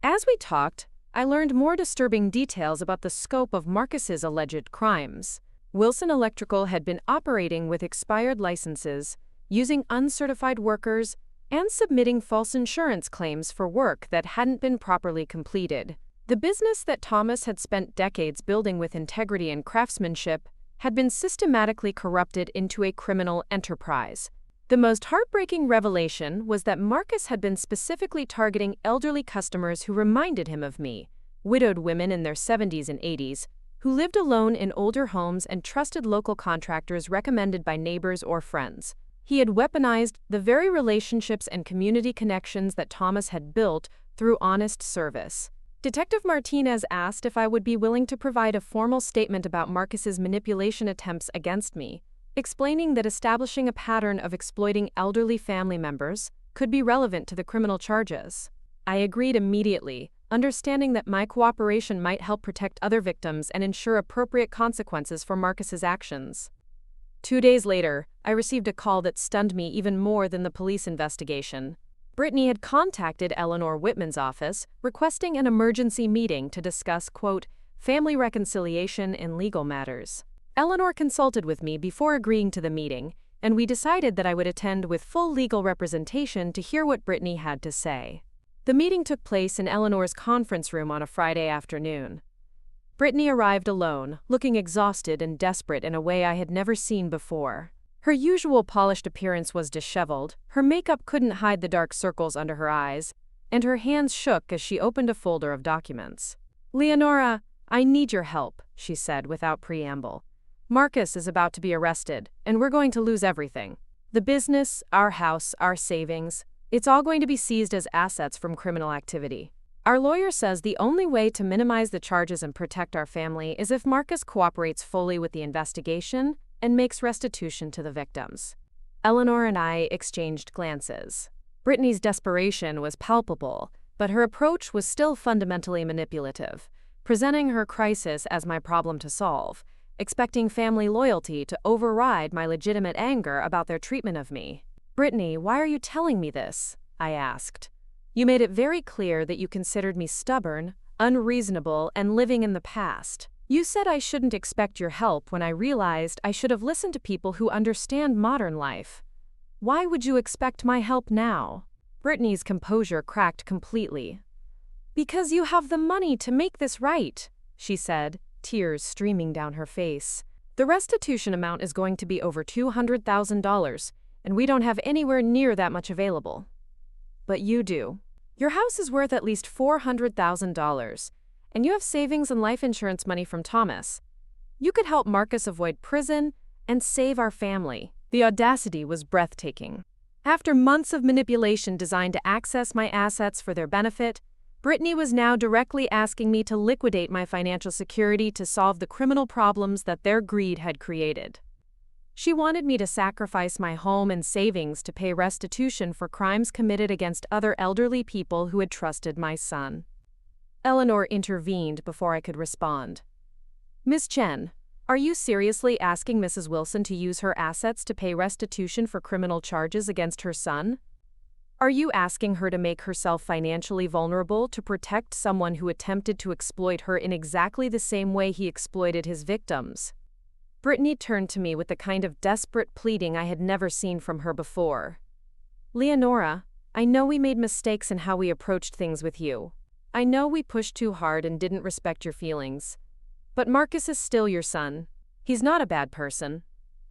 As we talked, I learned more disturbing details about the scope of Marcus's alleged crimes. Wilson Electrical had been operating with expired licenses, using uncertified workers, and submitting false insurance claims for work that hadn't been properly completed. The business that Thomas had spent decades building with integrity and craftsmanship had been systematically corrupted into a criminal enterprise. The most heartbreaking revelation was that Marcus had been specifically targeting elderly customers who reminded him of me, widowed women in their 70s and 80s, who lived alone in older homes and trusted local contractors recommended by neighbors or friends. He had weaponized the very relationships and community connections that Thomas had built through honest service. Detective Martinez asked if I would be willing to provide a formal statement about Marcus's manipulation attempts against me, explaining that establishing a pattern of exploiting elderly family members could be relevant to the criminal charges. I agreed immediately, understanding that my cooperation might help protect other victims and ensure appropriate consequences for Marcus's actions. 2 days later, I received a call that stunned me even more than the police investigation. Brittany had contacted Eleanor Whitman's office, requesting an emergency meeting to discuss, quote, family reconciliation and legal matters. Eleanor consulted with me before agreeing to the meeting, and we decided that I would attend with full legal representation to hear what Brittany had to say. The meeting took place in Eleanor's conference room on a Friday afternoon. Brittany arrived alone, looking exhausted and desperate in a way I had never seen before. Her usual polished appearance was disheveled, her makeup couldn't hide the dark circles under her eyes, and her hands shook as she opened a folder of documents. "Leonora, I need your help," she said without preamble. "Marcus is about to be arrested, and we're going to lose everything. The business, our house, our savings, it's all going to be seized as assets from criminal activity. Our lawyer says the only way to minimize the charges and protect our family is if Marcus cooperates fully with the investigation and makes restitution to the victims." Eleanor and I exchanged glances. Brittany's desperation was palpable, but her approach was still fundamentally manipulative, presenting her crisis as my problem to solve, expecting family loyalty to override my legitimate anger about their treatment of me. "Brittany, why are you telling me this?" I asked. You made it very clear that you considered me stubborn, unreasonable, and living in the past. You said I shouldn't expect your help when I realized I should have listened to people who understand modern life. Why would you expect my help now? Brittany's composure cracked completely. Because you have the money to make this right, she said, tears streaming down her face. The restitution amount is going to be over $200,000, and we don't have anywhere near that much available. But you do. Your house is worth at least $400,000, and you have savings and life insurance money from Thomas. You could help Marcus avoid prison and save our family. The audacity was breathtaking. After months of manipulation designed to access my assets for their benefit, Brittany was now directly asking me to liquidate my financial security to solve the criminal problems that their greed had created. She wanted me to sacrifice my home and savings to pay restitution for crimes committed against other elderly people who had trusted my son. Eleanor intervened before I could respond. Miss Chen, are you seriously asking Mrs. Wilson to use her assets to pay restitution for criminal charges against her son? Are you asking her to make herself financially vulnerable to protect someone who attempted to exploit her in exactly the same way he exploited his victims? Brittany turned to me with the kind of desperate pleading I had never seen from her before. Leonora, I know we made mistakes in how we approached things with you. I know we pushed too hard and didn't respect your feelings. But Marcus is still your son. He's not a bad person.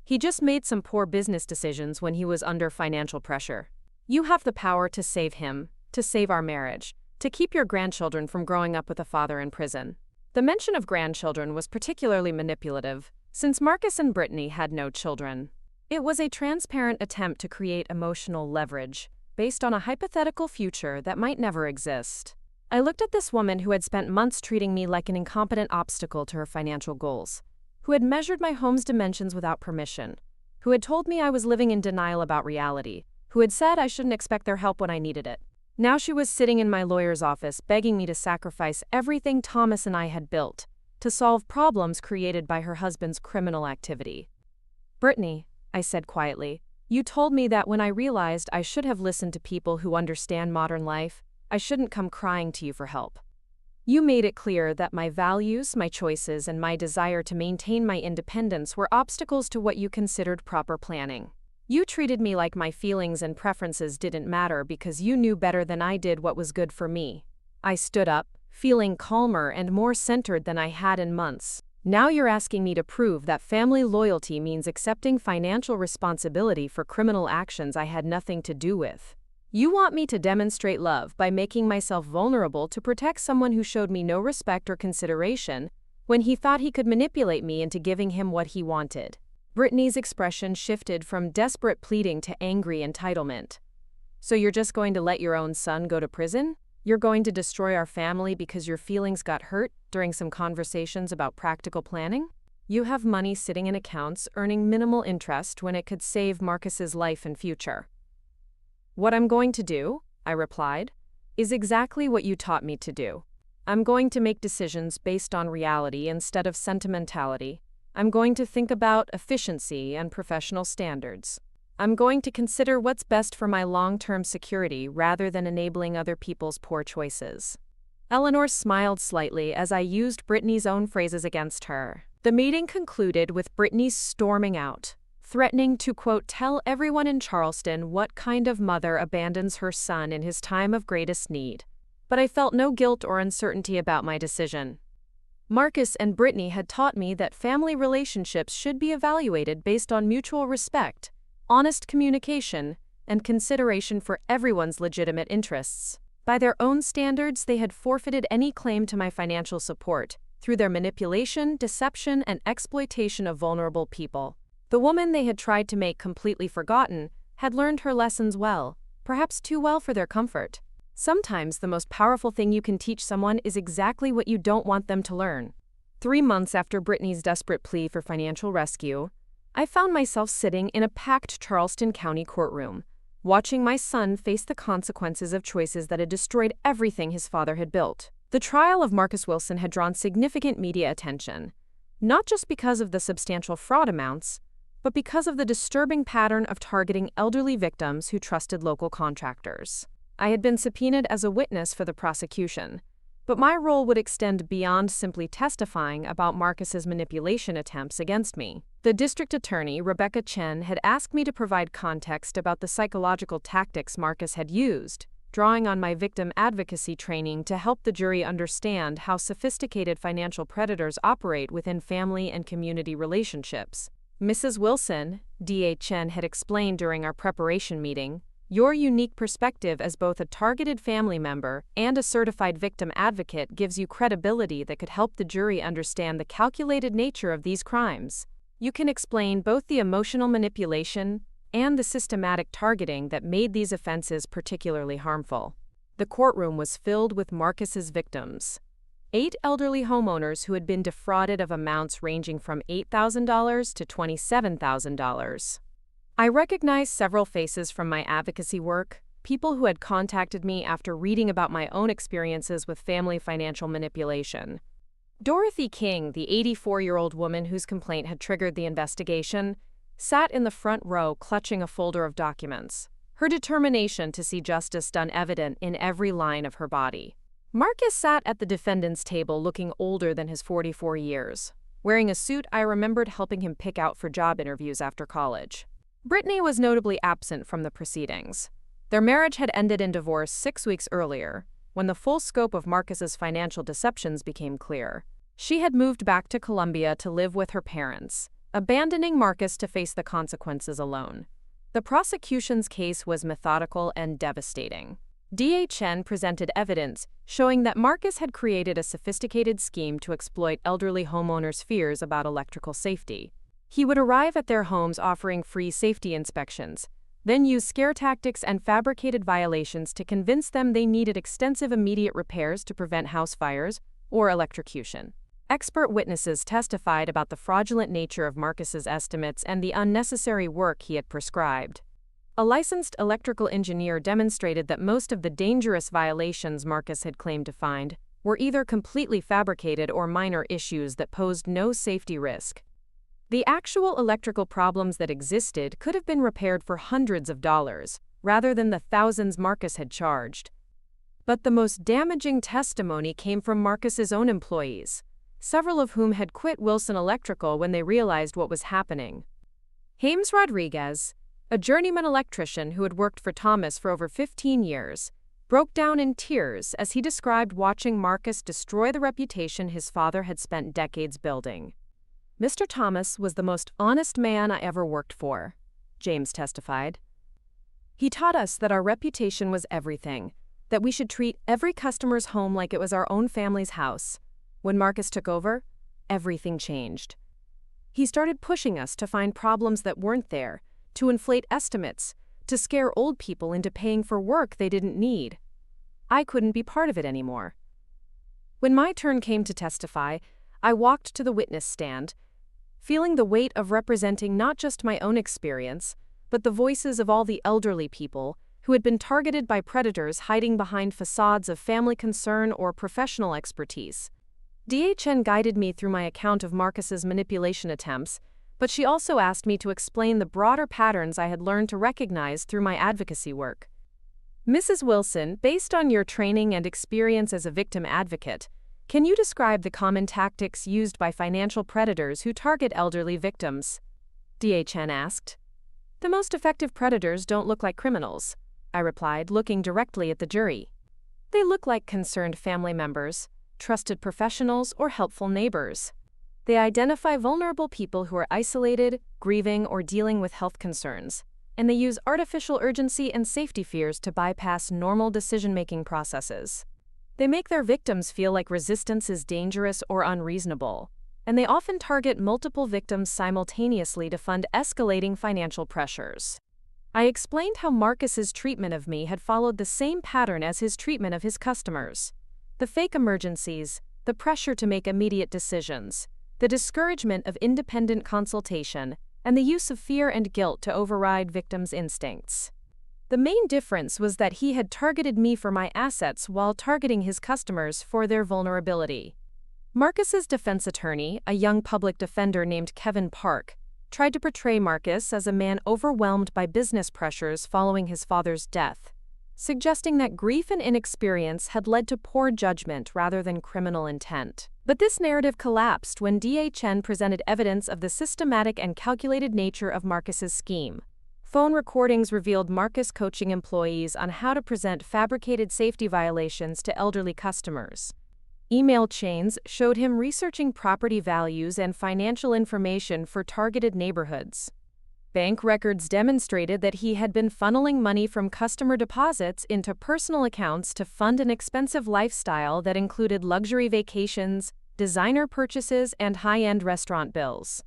He just made some poor business decisions when he was under financial pressure. You have the power to save him, to save our marriage, to keep your grandchildren from growing up with a father in prison. The mention of grandchildren was particularly manipulative, since Marcus and Brittany had no children. It was a transparent attempt to create emotional leverage, based on a hypothetical future that might never exist. I looked at this woman who had spent months treating me like an incompetent obstacle to her financial goals, who had measured my home's dimensions without permission, who had told me I was living in denial about reality, who had said I shouldn't expect their help when I needed it. Now she was sitting in my lawyer's office begging me to sacrifice everything Thomas and I had built to solve problems created by her husband's criminal activity. Brittany, I said quietly, you told me that when I realized I should have listened to people who understand modern life, I shouldn't come crying to you for help. You made it clear that my values, my choices, and my desire to maintain my independence were obstacles to what you considered proper planning. You treated me like my feelings and preferences didn't matter because you knew better than I did what was good for me. I stood up, feeling calmer and more centered than I had in months. Now you're asking me to prove that family loyalty means accepting financial responsibility for criminal actions I had nothing to do with. You want me to demonstrate love by making myself vulnerable to protect someone who showed me no respect or consideration when he thought he could manipulate me into giving him what he wanted. Brittany's expression shifted from desperate pleading to angry entitlement. So you're just going to let your own son go to prison? You're going to destroy our family because your feelings got hurt during some conversations about practical planning? You have money sitting in accounts earning minimal interest when it could save Marcus's life and future. What I'm going to do, I replied, is exactly what you taught me to do. I'm going to make decisions based on reality instead of sentimentality. I'm going to think about efficiency and professional standards. I'm going to consider what's best for my long-term security rather than enabling other people's poor choices. Eleanor smiled slightly as I used Brittany's own phrases against her. The meeting concluded with Brittany storming out, threatening to, quote, tell everyone in Charleston what kind of mother abandons her son in his time of greatest need. But I felt no guilt or uncertainty about my decision. Marcus and Brittany had taught me that family relationships should be evaluated based on mutual respect, honest communication, and consideration for everyone's legitimate interests. By their own standards, they had forfeited any claim to my financial support through their manipulation, deception, and exploitation of vulnerable people. The woman they had tried to make completely forgotten had learned her lessons well, perhaps too well for their comfort. Sometimes the most powerful thing you can teach someone is exactly what you don't want them to learn. 3 months after Brittany's desperate plea for financial rescue, I found myself sitting in a packed Charleston County courtroom, watching my son face the consequences of choices that had destroyed everything his father had built. The trial of Marcus Wilson had drawn significant media attention, not just because of the substantial fraud amounts, but because of the disturbing pattern of targeting elderly victims who trusted local contractors. I had been subpoenaed as a witness for the prosecution, but my role would extend beyond simply testifying about Marcus's manipulation attempts against me. The district attorney, Rebecca Chen, had asked me to provide context about the psychological tactics Marcus had used, drawing on my victim advocacy training to help the jury understand how sophisticated financial predators operate within family and community relationships. Mrs. Wilson, D.A. Chen had explained during our preparation meeting, your unique perspective as both a targeted family member and a certified victim advocate gives you credibility that could help the jury understand the calculated nature of these crimes. You can explain both the emotional manipulation and the systematic targeting that made these offenses particularly harmful. The courtroom was filled with Marcus's victims. 8 elderly homeowners who had been defrauded of amounts ranging from $8,000 to $27,000. I recognized several faces from my advocacy work, people who had contacted me after reading about my own experiences with family financial manipulation. Dorothy King, the 84-year-old woman whose complaint had triggered the investigation, sat in the front row clutching a folder of documents, her determination to see justice done evident in every line of her body. Marcus sat at the defendant's table looking older than his 44 years, wearing a suit I remembered helping him pick out for job interviews after college. Brittany was notably absent from the proceedings. Their marriage had ended in divorce 6 weeks earlier, when the full scope of Marcus's financial deceptions became clear. She had moved back to Colombia to live with her parents, abandoning Marcus to face the consequences alone. The prosecution's case was methodical and devastating. D.A. Chen presented evidence showing that Marcus had created a sophisticated scheme to exploit elderly homeowners' fears about electrical safety. He would arrive at their homes offering free safety inspections, then use scare tactics and fabricated violations to convince them they needed extensive immediate repairs to prevent house fires or electrocution. Expert witnesses testified about the fraudulent nature of Marcus's estimates and the unnecessary work he had prescribed. A licensed electrical engineer demonstrated that most of the dangerous violations Marcus had claimed to find were either completely fabricated or minor issues that posed no safety risk. The actual electrical problems that existed could have been repaired for hundreds of dollars, rather than the thousands Marcus had charged. But the most damaging testimony came from Marcus's own employees, several of whom had quit Wilson Electrical when they realized what was happening. James Rodriguez, a journeyman electrician who had worked for Thomas for over 15 years, broke down in tears as he described watching Marcus destroy the reputation his father had spent decades building. Mr. Thomas was the most honest man I ever worked for, James testified. He taught us that our reputation was everything, that we should treat every customer's home like it was our own family's house. When Marcus took over, everything changed. He started pushing us to find problems that weren't there, to inflate estimates, to scare old people into paying for work they didn't need. I couldn't be part of it anymore. When my turn came to testify, I walked to the witness stand, feeling the weight of representing not just my own experience, but the voices of all the elderly people who had been targeted by predators hiding behind facades of family concern or professional expertise. D.A. Chen guided me through my account of Marcus's manipulation attempts, but she also asked me to explain the broader patterns I had learned to recognize through my advocacy work. Mrs. Wilson, based on your training and experience as a victim advocate, can you describe the common tactics used by financial predators who target elderly victims? D.A. Chen asked. The most effective predators don't look like criminals, I replied, looking directly at the jury. They look like concerned family members, trusted professionals, or helpful neighbors. They identify vulnerable people who are isolated, grieving, or dealing with health concerns, and they use artificial urgency and safety fears to bypass normal decision-making processes. They make their victims feel like resistance is dangerous or unreasonable, and they often target multiple victims simultaneously to fund escalating financial pressures. I explained how Marcus's treatment of me had followed the same pattern as his treatment of his customers. The fake emergencies, the pressure to make immediate decisions, the discouragement of independent consultation, and the use of fear and guilt to override victims' instincts. The main difference was that he had targeted me for my assets while targeting his customers for their vulnerability. Marcus's defense attorney, a young public defender named Kevin Park, tried to portray Marcus as a man overwhelmed by business pressures following his father's death, suggesting that grief and inexperience had led to poor judgment rather than criminal intent. But this narrative collapsed when DHN presented evidence of the systematic and calculated nature of Marcus's scheme. Phone recordings revealed Marcus coaching employees on how to present fabricated safety violations to elderly customers. Email chains showed him researching property values and financial information for targeted neighborhoods. Bank records demonstrated that he had been funneling money from customer deposits into personal accounts to fund an expensive lifestyle that included luxury vacations, designer purchases, and high-end restaurant bills.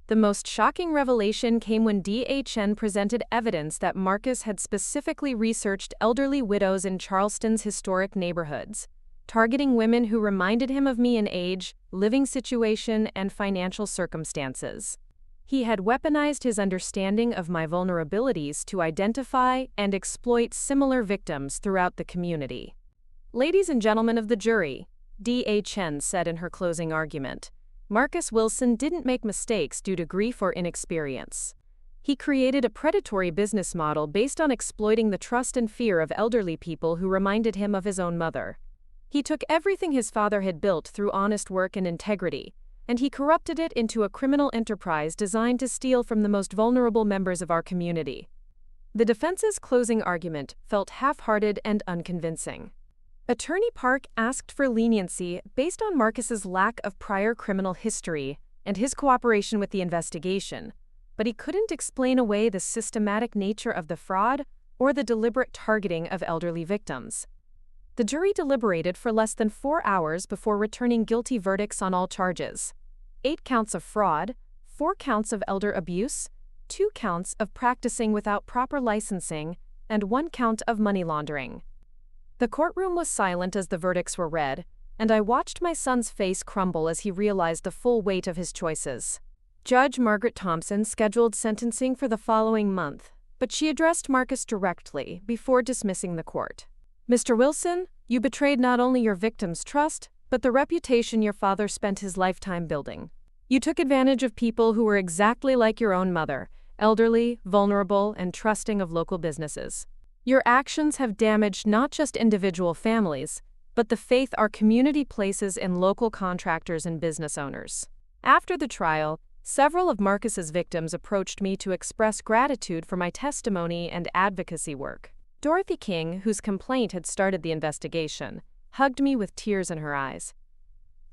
The most shocking revelation came when DHN presented evidence that Marcus had specifically researched elderly widows in Charleston's historic neighborhoods, targeting women who reminded him of me in age, living situation, and financial circumstances. He had weaponized his understanding of my vulnerabilities to identify and exploit similar victims throughout the community. "Ladies and gentlemen of the jury," DHN said in her closing argument, "Marcus Wilson didn't make mistakes due to grief or inexperience. He created a predatory business model based on exploiting the trust and fear of elderly people who reminded him of his own mother. He took everything his father had built through honest work and integrity, and he corrupted it into a criminal enterprise designed to steal from the most vulnerable members of our community." The defense's closing argument felt half-hearted and unconvincing. Attorney Park asked for leniency based on Marcus's lack of prior criminal history and his cooperation with the investigation, but he couldn't explain away the systematic nature of the fraud or the deliberate targeting of elderly victims. The jury deliberated for less than 4 hours before returning guilty verdicts on all charges: 8 counts of fraud, 4 counts of elder abuse, 2 counts of practicing without proper licensing, and 1 count of money laundering. The courtroom was silent as the verdicts were read, and I watched my son's face crumble as he realized the full weight of his choices. Judge Margaret Thompson scheduled sentencing for the following month, but she addressed Marcus directly before dismissing the court. "Mr. Wilson, you betrayed not only your victim's trust, but the reputation your father spent his lifetime building. You took advantage of people who were exactly like your own mother, elderly, vulnerable, and trusting of local businesses. Your actions have damaged not just individual families, but the faith our community places in local contractors and business owners." After the trial, several of Marcus's victims approached me to express gratitude for my testimony and advocacy work. Dorothy King, whose complaint had started the investigation, hugged me with tears in her eyes.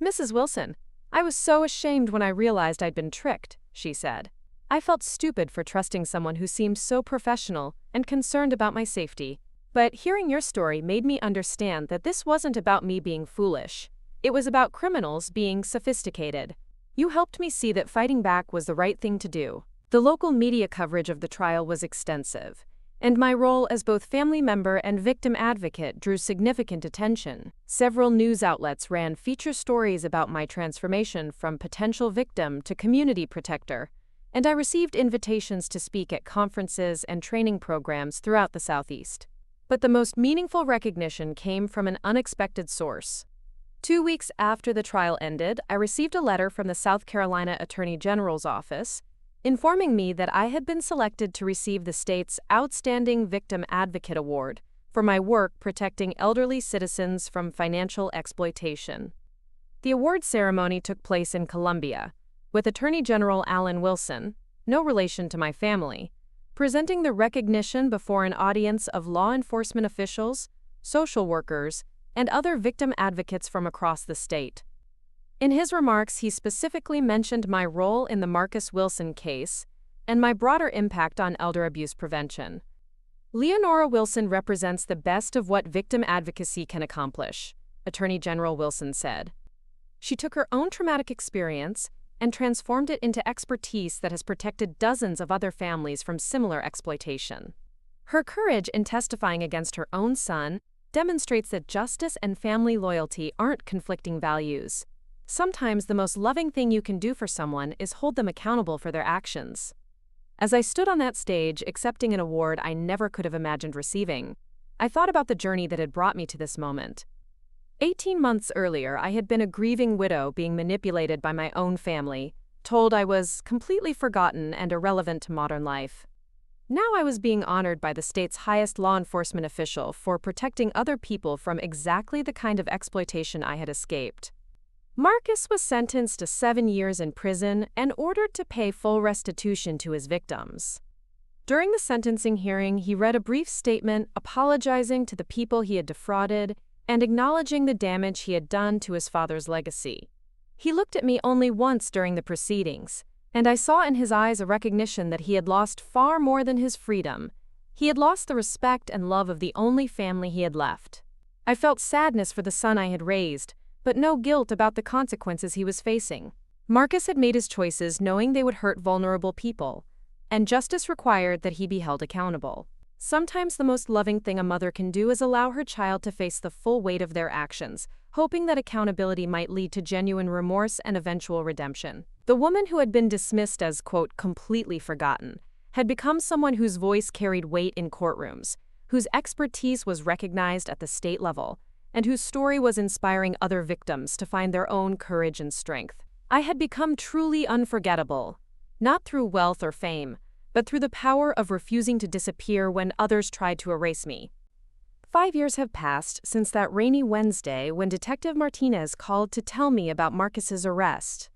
"Mrs. Wilson, I was so ashamed when I realized I'd been tricked," she said. "I felt stupid for trusting someone who seemed so professional and concerned about my safety. But hearing your story made me understand that this wasn't about me being foolish. It was about criminals being sophisticated. You helped me see that fighting back was the right thing to do." The local media coverage of the trial was extensive, and my role as both family member and victim advocate drew significant attention. Several news outlets ran feature stories about my transformation from potential victim to community protector, and I received invitations to speak at conferences and training programs throughout the Southeast. But the most meaningful recognition came from an unexpected source. 2 weeks after the trial ended, I received a letter from the South Carolina Attorney General's office informing me that I had been selected to receive the state's Outstanding Victim Advocate Award for my work protecting elderly citizens from financial exploitation. The award ceremony took place in Columbia, with Attorney General Alan Wilson, no relation to my family, presenting the recognition before an audience of law enforcement officials, social workers, and other victim advocates from across the state. In his remarks, he specifically mentioned my role in the Marcus Wilson case and my broader impact on elder abuse prevention. "Leonora Wilson represents the best of what victim advocacy can accomplish," Attorney General Wilson said. "She took her own traumatic experience and transformed it into expertise that has protected dozens of other families from similar exploitation. Her courage in testifying against her own son demonstrates that justice and family loyalty aren't conflicting values. Sometimes the most loving thing you can do for someone is hold them accountable for their actions." As I stood on that stage accepting an award I never could have imagined receiving, I thought about the journey that had brought me to this moment. 18 months earlier, I had been a grieving widow being manipulated by my own family, told I was completely forgotten and irrelevant to modern life. Now I was being honored by the state's highest law enforcement official for protecting other people from exactly the kind of exploitation I had escaped. Marcus was sentenced to 7 years in prison and ordered to pay full restitution to his victims. During the sentencing hearing, he read a brief statement apologizing to the people he had defrauded and acknowledging the damage he had done to his father's legacy. He looked at me only once during the proceedings, and I saw in his eyes a recognition that he had lost far more than his freedom. He had lost the respect and love of the only family he had left. I felt sadness for the son I had raised, but no guilt about the consequences he was facing. Marcus had made his choices knowing they would hurt vulnerable people, and justice required that he be held accountable. Sometimes the most loving thing a mother can do is allow her child to face the full weight of their actions, hoping that accountability might lead to genuine remorse and eventual redemption. The woman who had been dismissed as, quote, completely forgotten, had become someone whose voice carried weight in courtrooms, whose expertise was recognized at the state level, and whose story was inspiring other victims to find their own courage and strength. I had become truly unforgettable, not through wealth or fame, but through the power of refusing to disappear when others tried to erase me. 5 years have passed since that rainy Wednesday when Detective Martinez called to tell me about Marcus's arrest.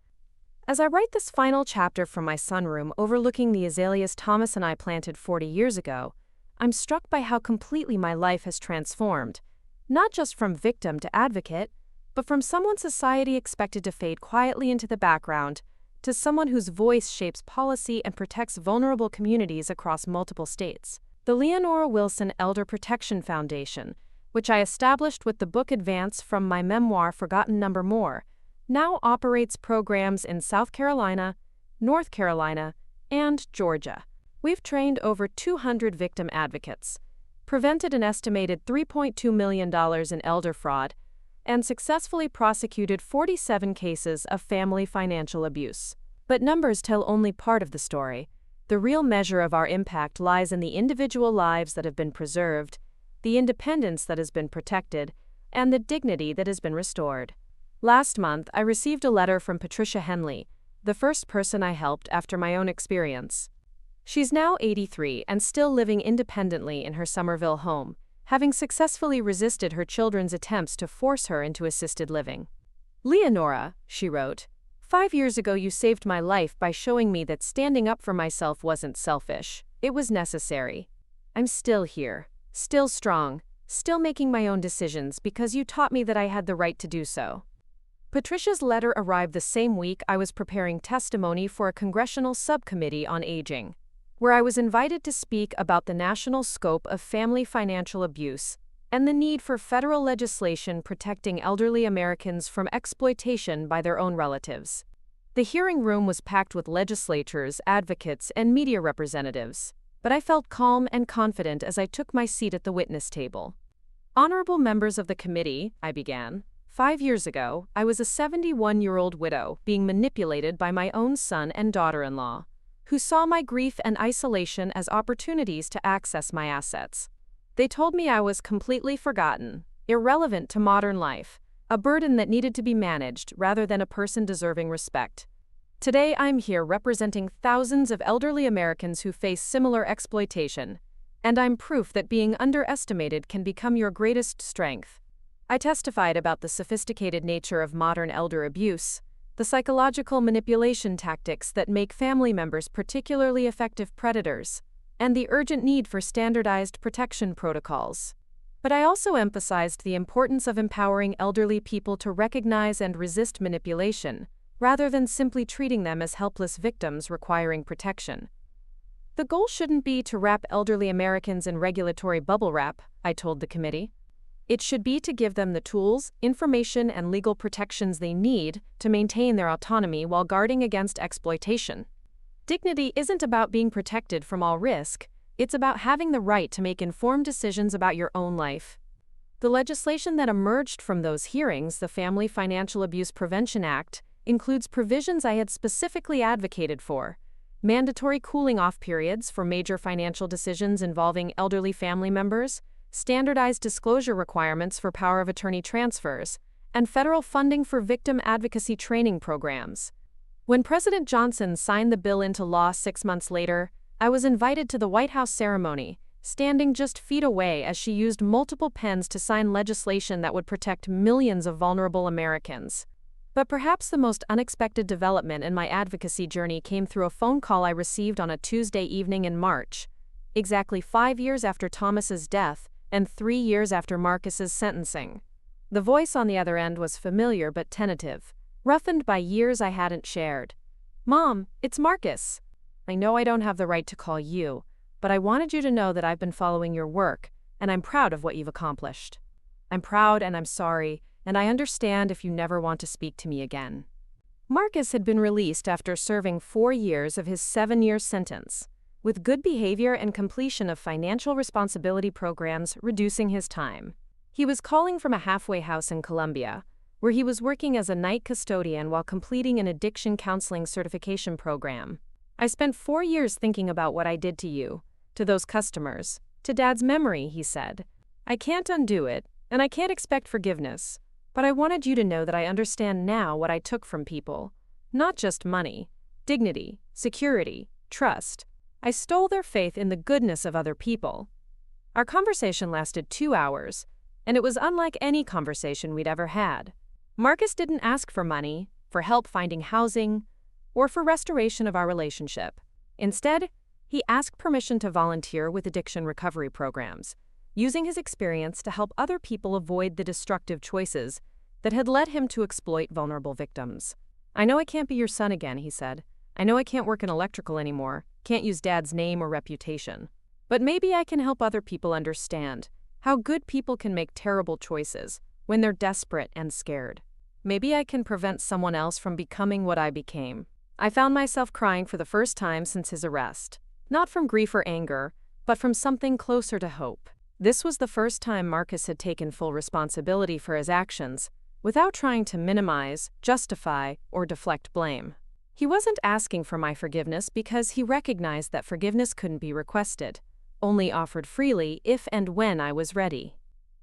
As I write this final chapter from my sunroom overlooking the azaleas Thomas and I planted 40 years ago, I'm struck by how completely my life has transformed, not just from victim to advocate, but from someone society expected to fade quietly into the background, to someone whose voice shapes policy and protects vulnerable communities across multiple states. The Leonora Wilson Elder Protection Foundation, which I established with the book advance from my memoir Forgotten Number More, now operates programs in South Carolina, North Carolina, and Georgia. We've trained over 200 victim advocates, prevented an estimated $3.2 million in elder fraud, and successfully prosecuted 47 cases of family financial abuse. But numbers tell only part of the story. The real measure of our impact lies in the individual lives that have been preserved, the independence that has been protected, and the dignity that has been restored. Last month, I received a letter from Patricia Henley, the first person I helped after my own experience. She's now 83 and still living independently in her Somerville home, having successfully resisted her children's attempts to force her into assisted living. Leonora, she wrote, 5 years ago you saved my life by showing me that standing up for myself wasn't selfish, it was necessary. I'm still here, still strong, still making my own decisions because you taught me that I had the right to do so. Patricia's letter arrived the same week I was preparing testimony for a congressional subcommittee on aging, where I was invited to speak about the national scope of family financial abuse and the need for federal legislation protecting elderly Americans from exploitation by their own relatives. The hearing room was packed with legislators, advocates, and media representatives, but I felt calm and confident as I took my seat at the witness table. Honorable members of the committee, I began. 5 years ago, I was a 71-year-old widow being manipulated by my own son and daughter-in-law, who saw my grief and isolation as opportunities to access my assets. They told me I was completely forgotten, irrelevant to modern life, a burden that needed to be managed rather than a person deserving respect. Today I'm here representing thousands of elderly Americans who face similar exploitation, and I'm proof that being underestimated can become your greatest strength. I testified about the sophisticated nature of modern elder abuse, the psychological manipulation tactics that make family members particularly effective predators, and the urgent need for standardized protection protocols. But I also emphasized the importance of empowering elderly people to recognize and resist manipulation, rather than simply treating them as helpless victims requiring protection. The goal shouldn't be to wrap elderly Americans in regulatory bubble wrap, I told the committee. It should be to give them the tools, information, and legal protections they need to maintain their autonomy while guarding against exploitation. Dignity isn't about being protected from all risk, it's about having the right to make informed decisions about your own life. The legislation that emerged from those hearings, the Family Financial Abuse Prevention Act, includes provisions I had specifically advocated for: mandatory cooling-off periods for major financial decisions involving elderly family members, standardized disclosure requirements for power of attorney transfers, and federal funding for victim advocacy training programs. When President Johnson signed the bill into law 6 months later, I was invited to the White House ceremony, standing just feet away as she used multiple pens to sign legislation that would protect millions of vulnerable Americans. But perhaps the most unexpected development in my advocacy journey came through a phone call I received on a Tuesday evening in March, exactly 5 years after Thomas's death and 3 years after Marcus's sentencing. The voice on the other end was familiar but tentative, roughened by years I hadn't shared. "Mom, it's Marcus. I know I don't have the right to call you, but I wanted you to know that I've been following your work, and I'm proud of what you've accomplished. I'm proud and I'm sorry, and I understand if you never want to speak to me again." Marcus had been released after serving 4 years of his 7-year sentence, with good behavior and completion of financial responsibility programs reducing his time. He was calling from a halfway house in Colombia, where he was working as a night custodian while completing an addiction counseling certification program. "I spent 4 years thinking about what I did to you, to those customers, to Dad's memory," he said. "I can't undo it, and I can't expect forgiveness, but I wanted you to know that I understand now what I took from people. Not just money, dignity, security, trust. I stole their faith in the goodness of other people." Our conversation lasted 2 hours, and it was unlike any conversation we'd ever had. Marcus didn't ask for money, for help finding housing, or for restoration of our relationship. Instead, he asked permission to volunteer with addiction recovery programs, using his experience to help other people avoid the destructive choices that had led him to exploit vulnerable victims. "I know I can't be your son again," he said. "I know I can't work in electrical anymore, can't use Dad's name or reputation. But maybe I can help other people understand how good people can make terrible choices when they're desperate and scared. Maybe I can prevent someone else from becoming what I became." I found myself crying for the first time since his arrest, not from grief or anger, but from something closer to hope. This was the first time Marcus had taken full responsibility for his actions, without trying to minimize, justify, or deflect blame. He wasn't asking for my forgiveness because he recognized that forgiveness couldn't be requested, only offered freely if and when I was ready.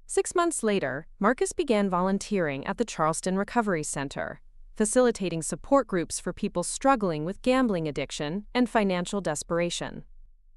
6 months later, Marcus began volunteering at the Charleston Recovery Center, facilitating support groups for people struggling with gambling addiction and financial desperation.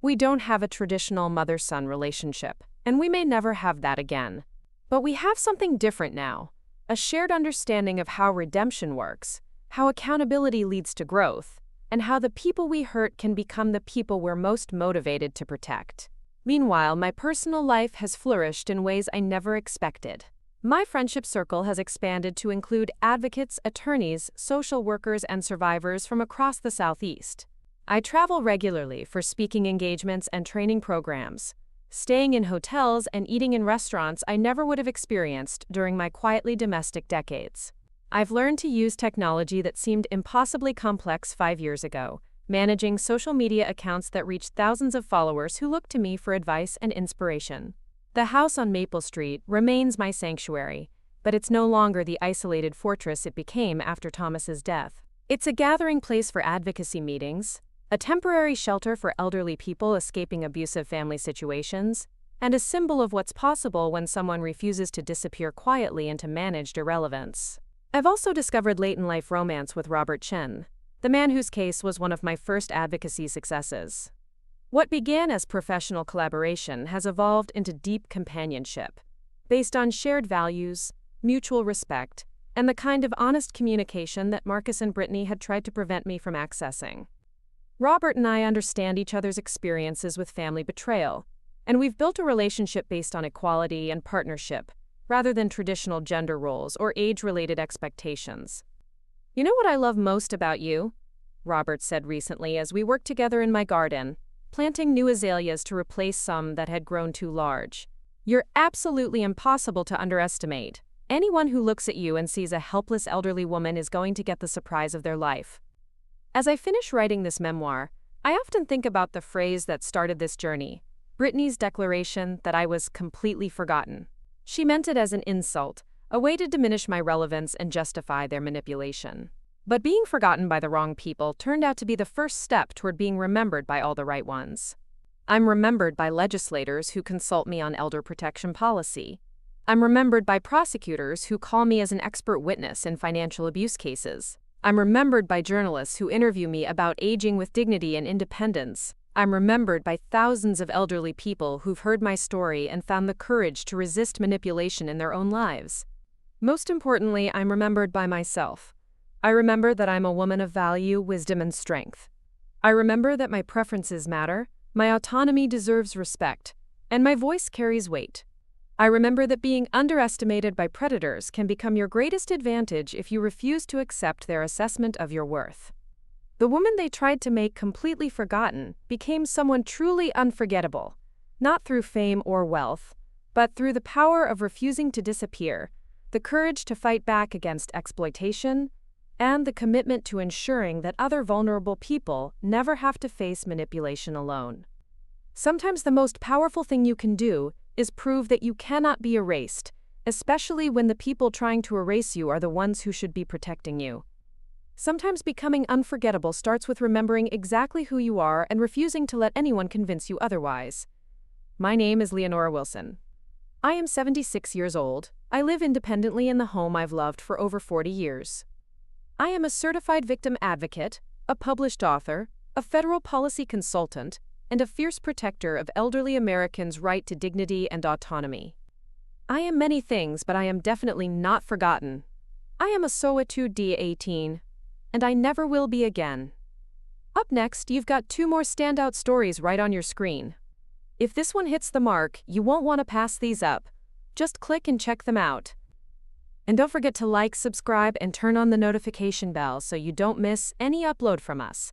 We don't have a traditional mother-son relationship, and we may never have that again. But we have something different now, a shared understanding of how redemption works, how accountability leads to growth, and how the people we hurt can become the people we're most motivated to protect. Meanwhile, my personal life has flourished in ways I never expected. My friendship circle has expanded to include advocates, attorneys, social workers, and survivors from across the Southeast. I travel regularly for speaking engagements and training programs, staying in hotels and eating in restaurants I never would have experienced during my quietly domestic decades. I've learned to use technology that seemed impossibly complex 5 years ago, managing social media accounts that reached thousands of followers who look to me for advice and inspiration. The house on Maple Street remains my sanctuary, but it's no longer the isolated fortress it became after Thomas's death. It's a gathering place for advocacy meetings, a temporary shelter for elderly people escaping abusive family situations, and a symbol of what's possible when someone refuses to disappear quietly into managed irrelevance. I've also discovered late-in-life romance with Robert Chen, the man whose case was one of my first advocacy successes. What began as professional collaboration has evolved into deep companionship, based on shared values, mutual respect, and the kind of honest communication that Marcus and Brittany had tried to prevent me from accessing. Robert and I understand each other's experiences with family betrayal, and we've built a relationship based on equality and partnership, rather than traditional gender roles or age-related expectations. "You know what I love most about you?" Robert said recently as we worked together in my garden, planting new azaleas to replace some that had grown too large. "You're absolutely impossible to underestimate. Anyone who looks at you and sees a helpless elderly woman is going to get the surprise of their life." As I finish writing this memoir, I often think about the phrase that started this journey, Brittany's declaration that I was completely forgotten. She meant it as an insult, a way to diminish my relevance and justify their manipulation. But being forgotten by the wrong people turned out to be the first step toward being remembered by all the right ones. I'm remembered by legislators who consult me on elder protection policy. I'm remembered by prosecutors who call me as an expert witness in financial abuse cases. I'm remembered by journalists who interview me about aging with dignity and independence. I'm remembered by thousands of elderly people who've heard my story and found the courage to resist manipulation in their own lives. Most importantly, I'm remembered by myself. I remember that I'm a woman of value, wisdom, and strength. I remember that my preferences matter, my autonomy deserves respect, and my voice carries weight. I remember that being underestimated by predators can become your greatest advantage if you refuse to accept their assessment of your worth. The woman they tried to make completely forgotten became someone truly unforgettable, not through fame or wealth, but through the power of refusing to disappear, the courage to fight back against exploitation, and the commitment to ensuring that other vulnerable people never have to face manipulation alone. Sometimes the most powerful thing you can do is prove that you cannot be erased, especially when the people trying to erase you are the ones who should be protecting you. Sometimes becoming unforgettable starts with remembering exactly who you are and refusing to let anyone convince you otherwise. My name is Leonora Wilson. I am 76 years old. I live independently in the home I've loved for over 40 years. I am a certified victim advocate, a published author, a federal policy consultant, and a fierce protector of elderly Americans' right to dignity and autonomy. I am many things, but I am definitely not forgotten. I am a SOA 2D18, and I never will be again. Up next, you've got 2 more standout stories right on your screen. If this one hits the mark, you won't want to pass these up. Just click and check them out. And don't forget to like, subscribe, and turn on the notification bell so you don't miss any upload from us.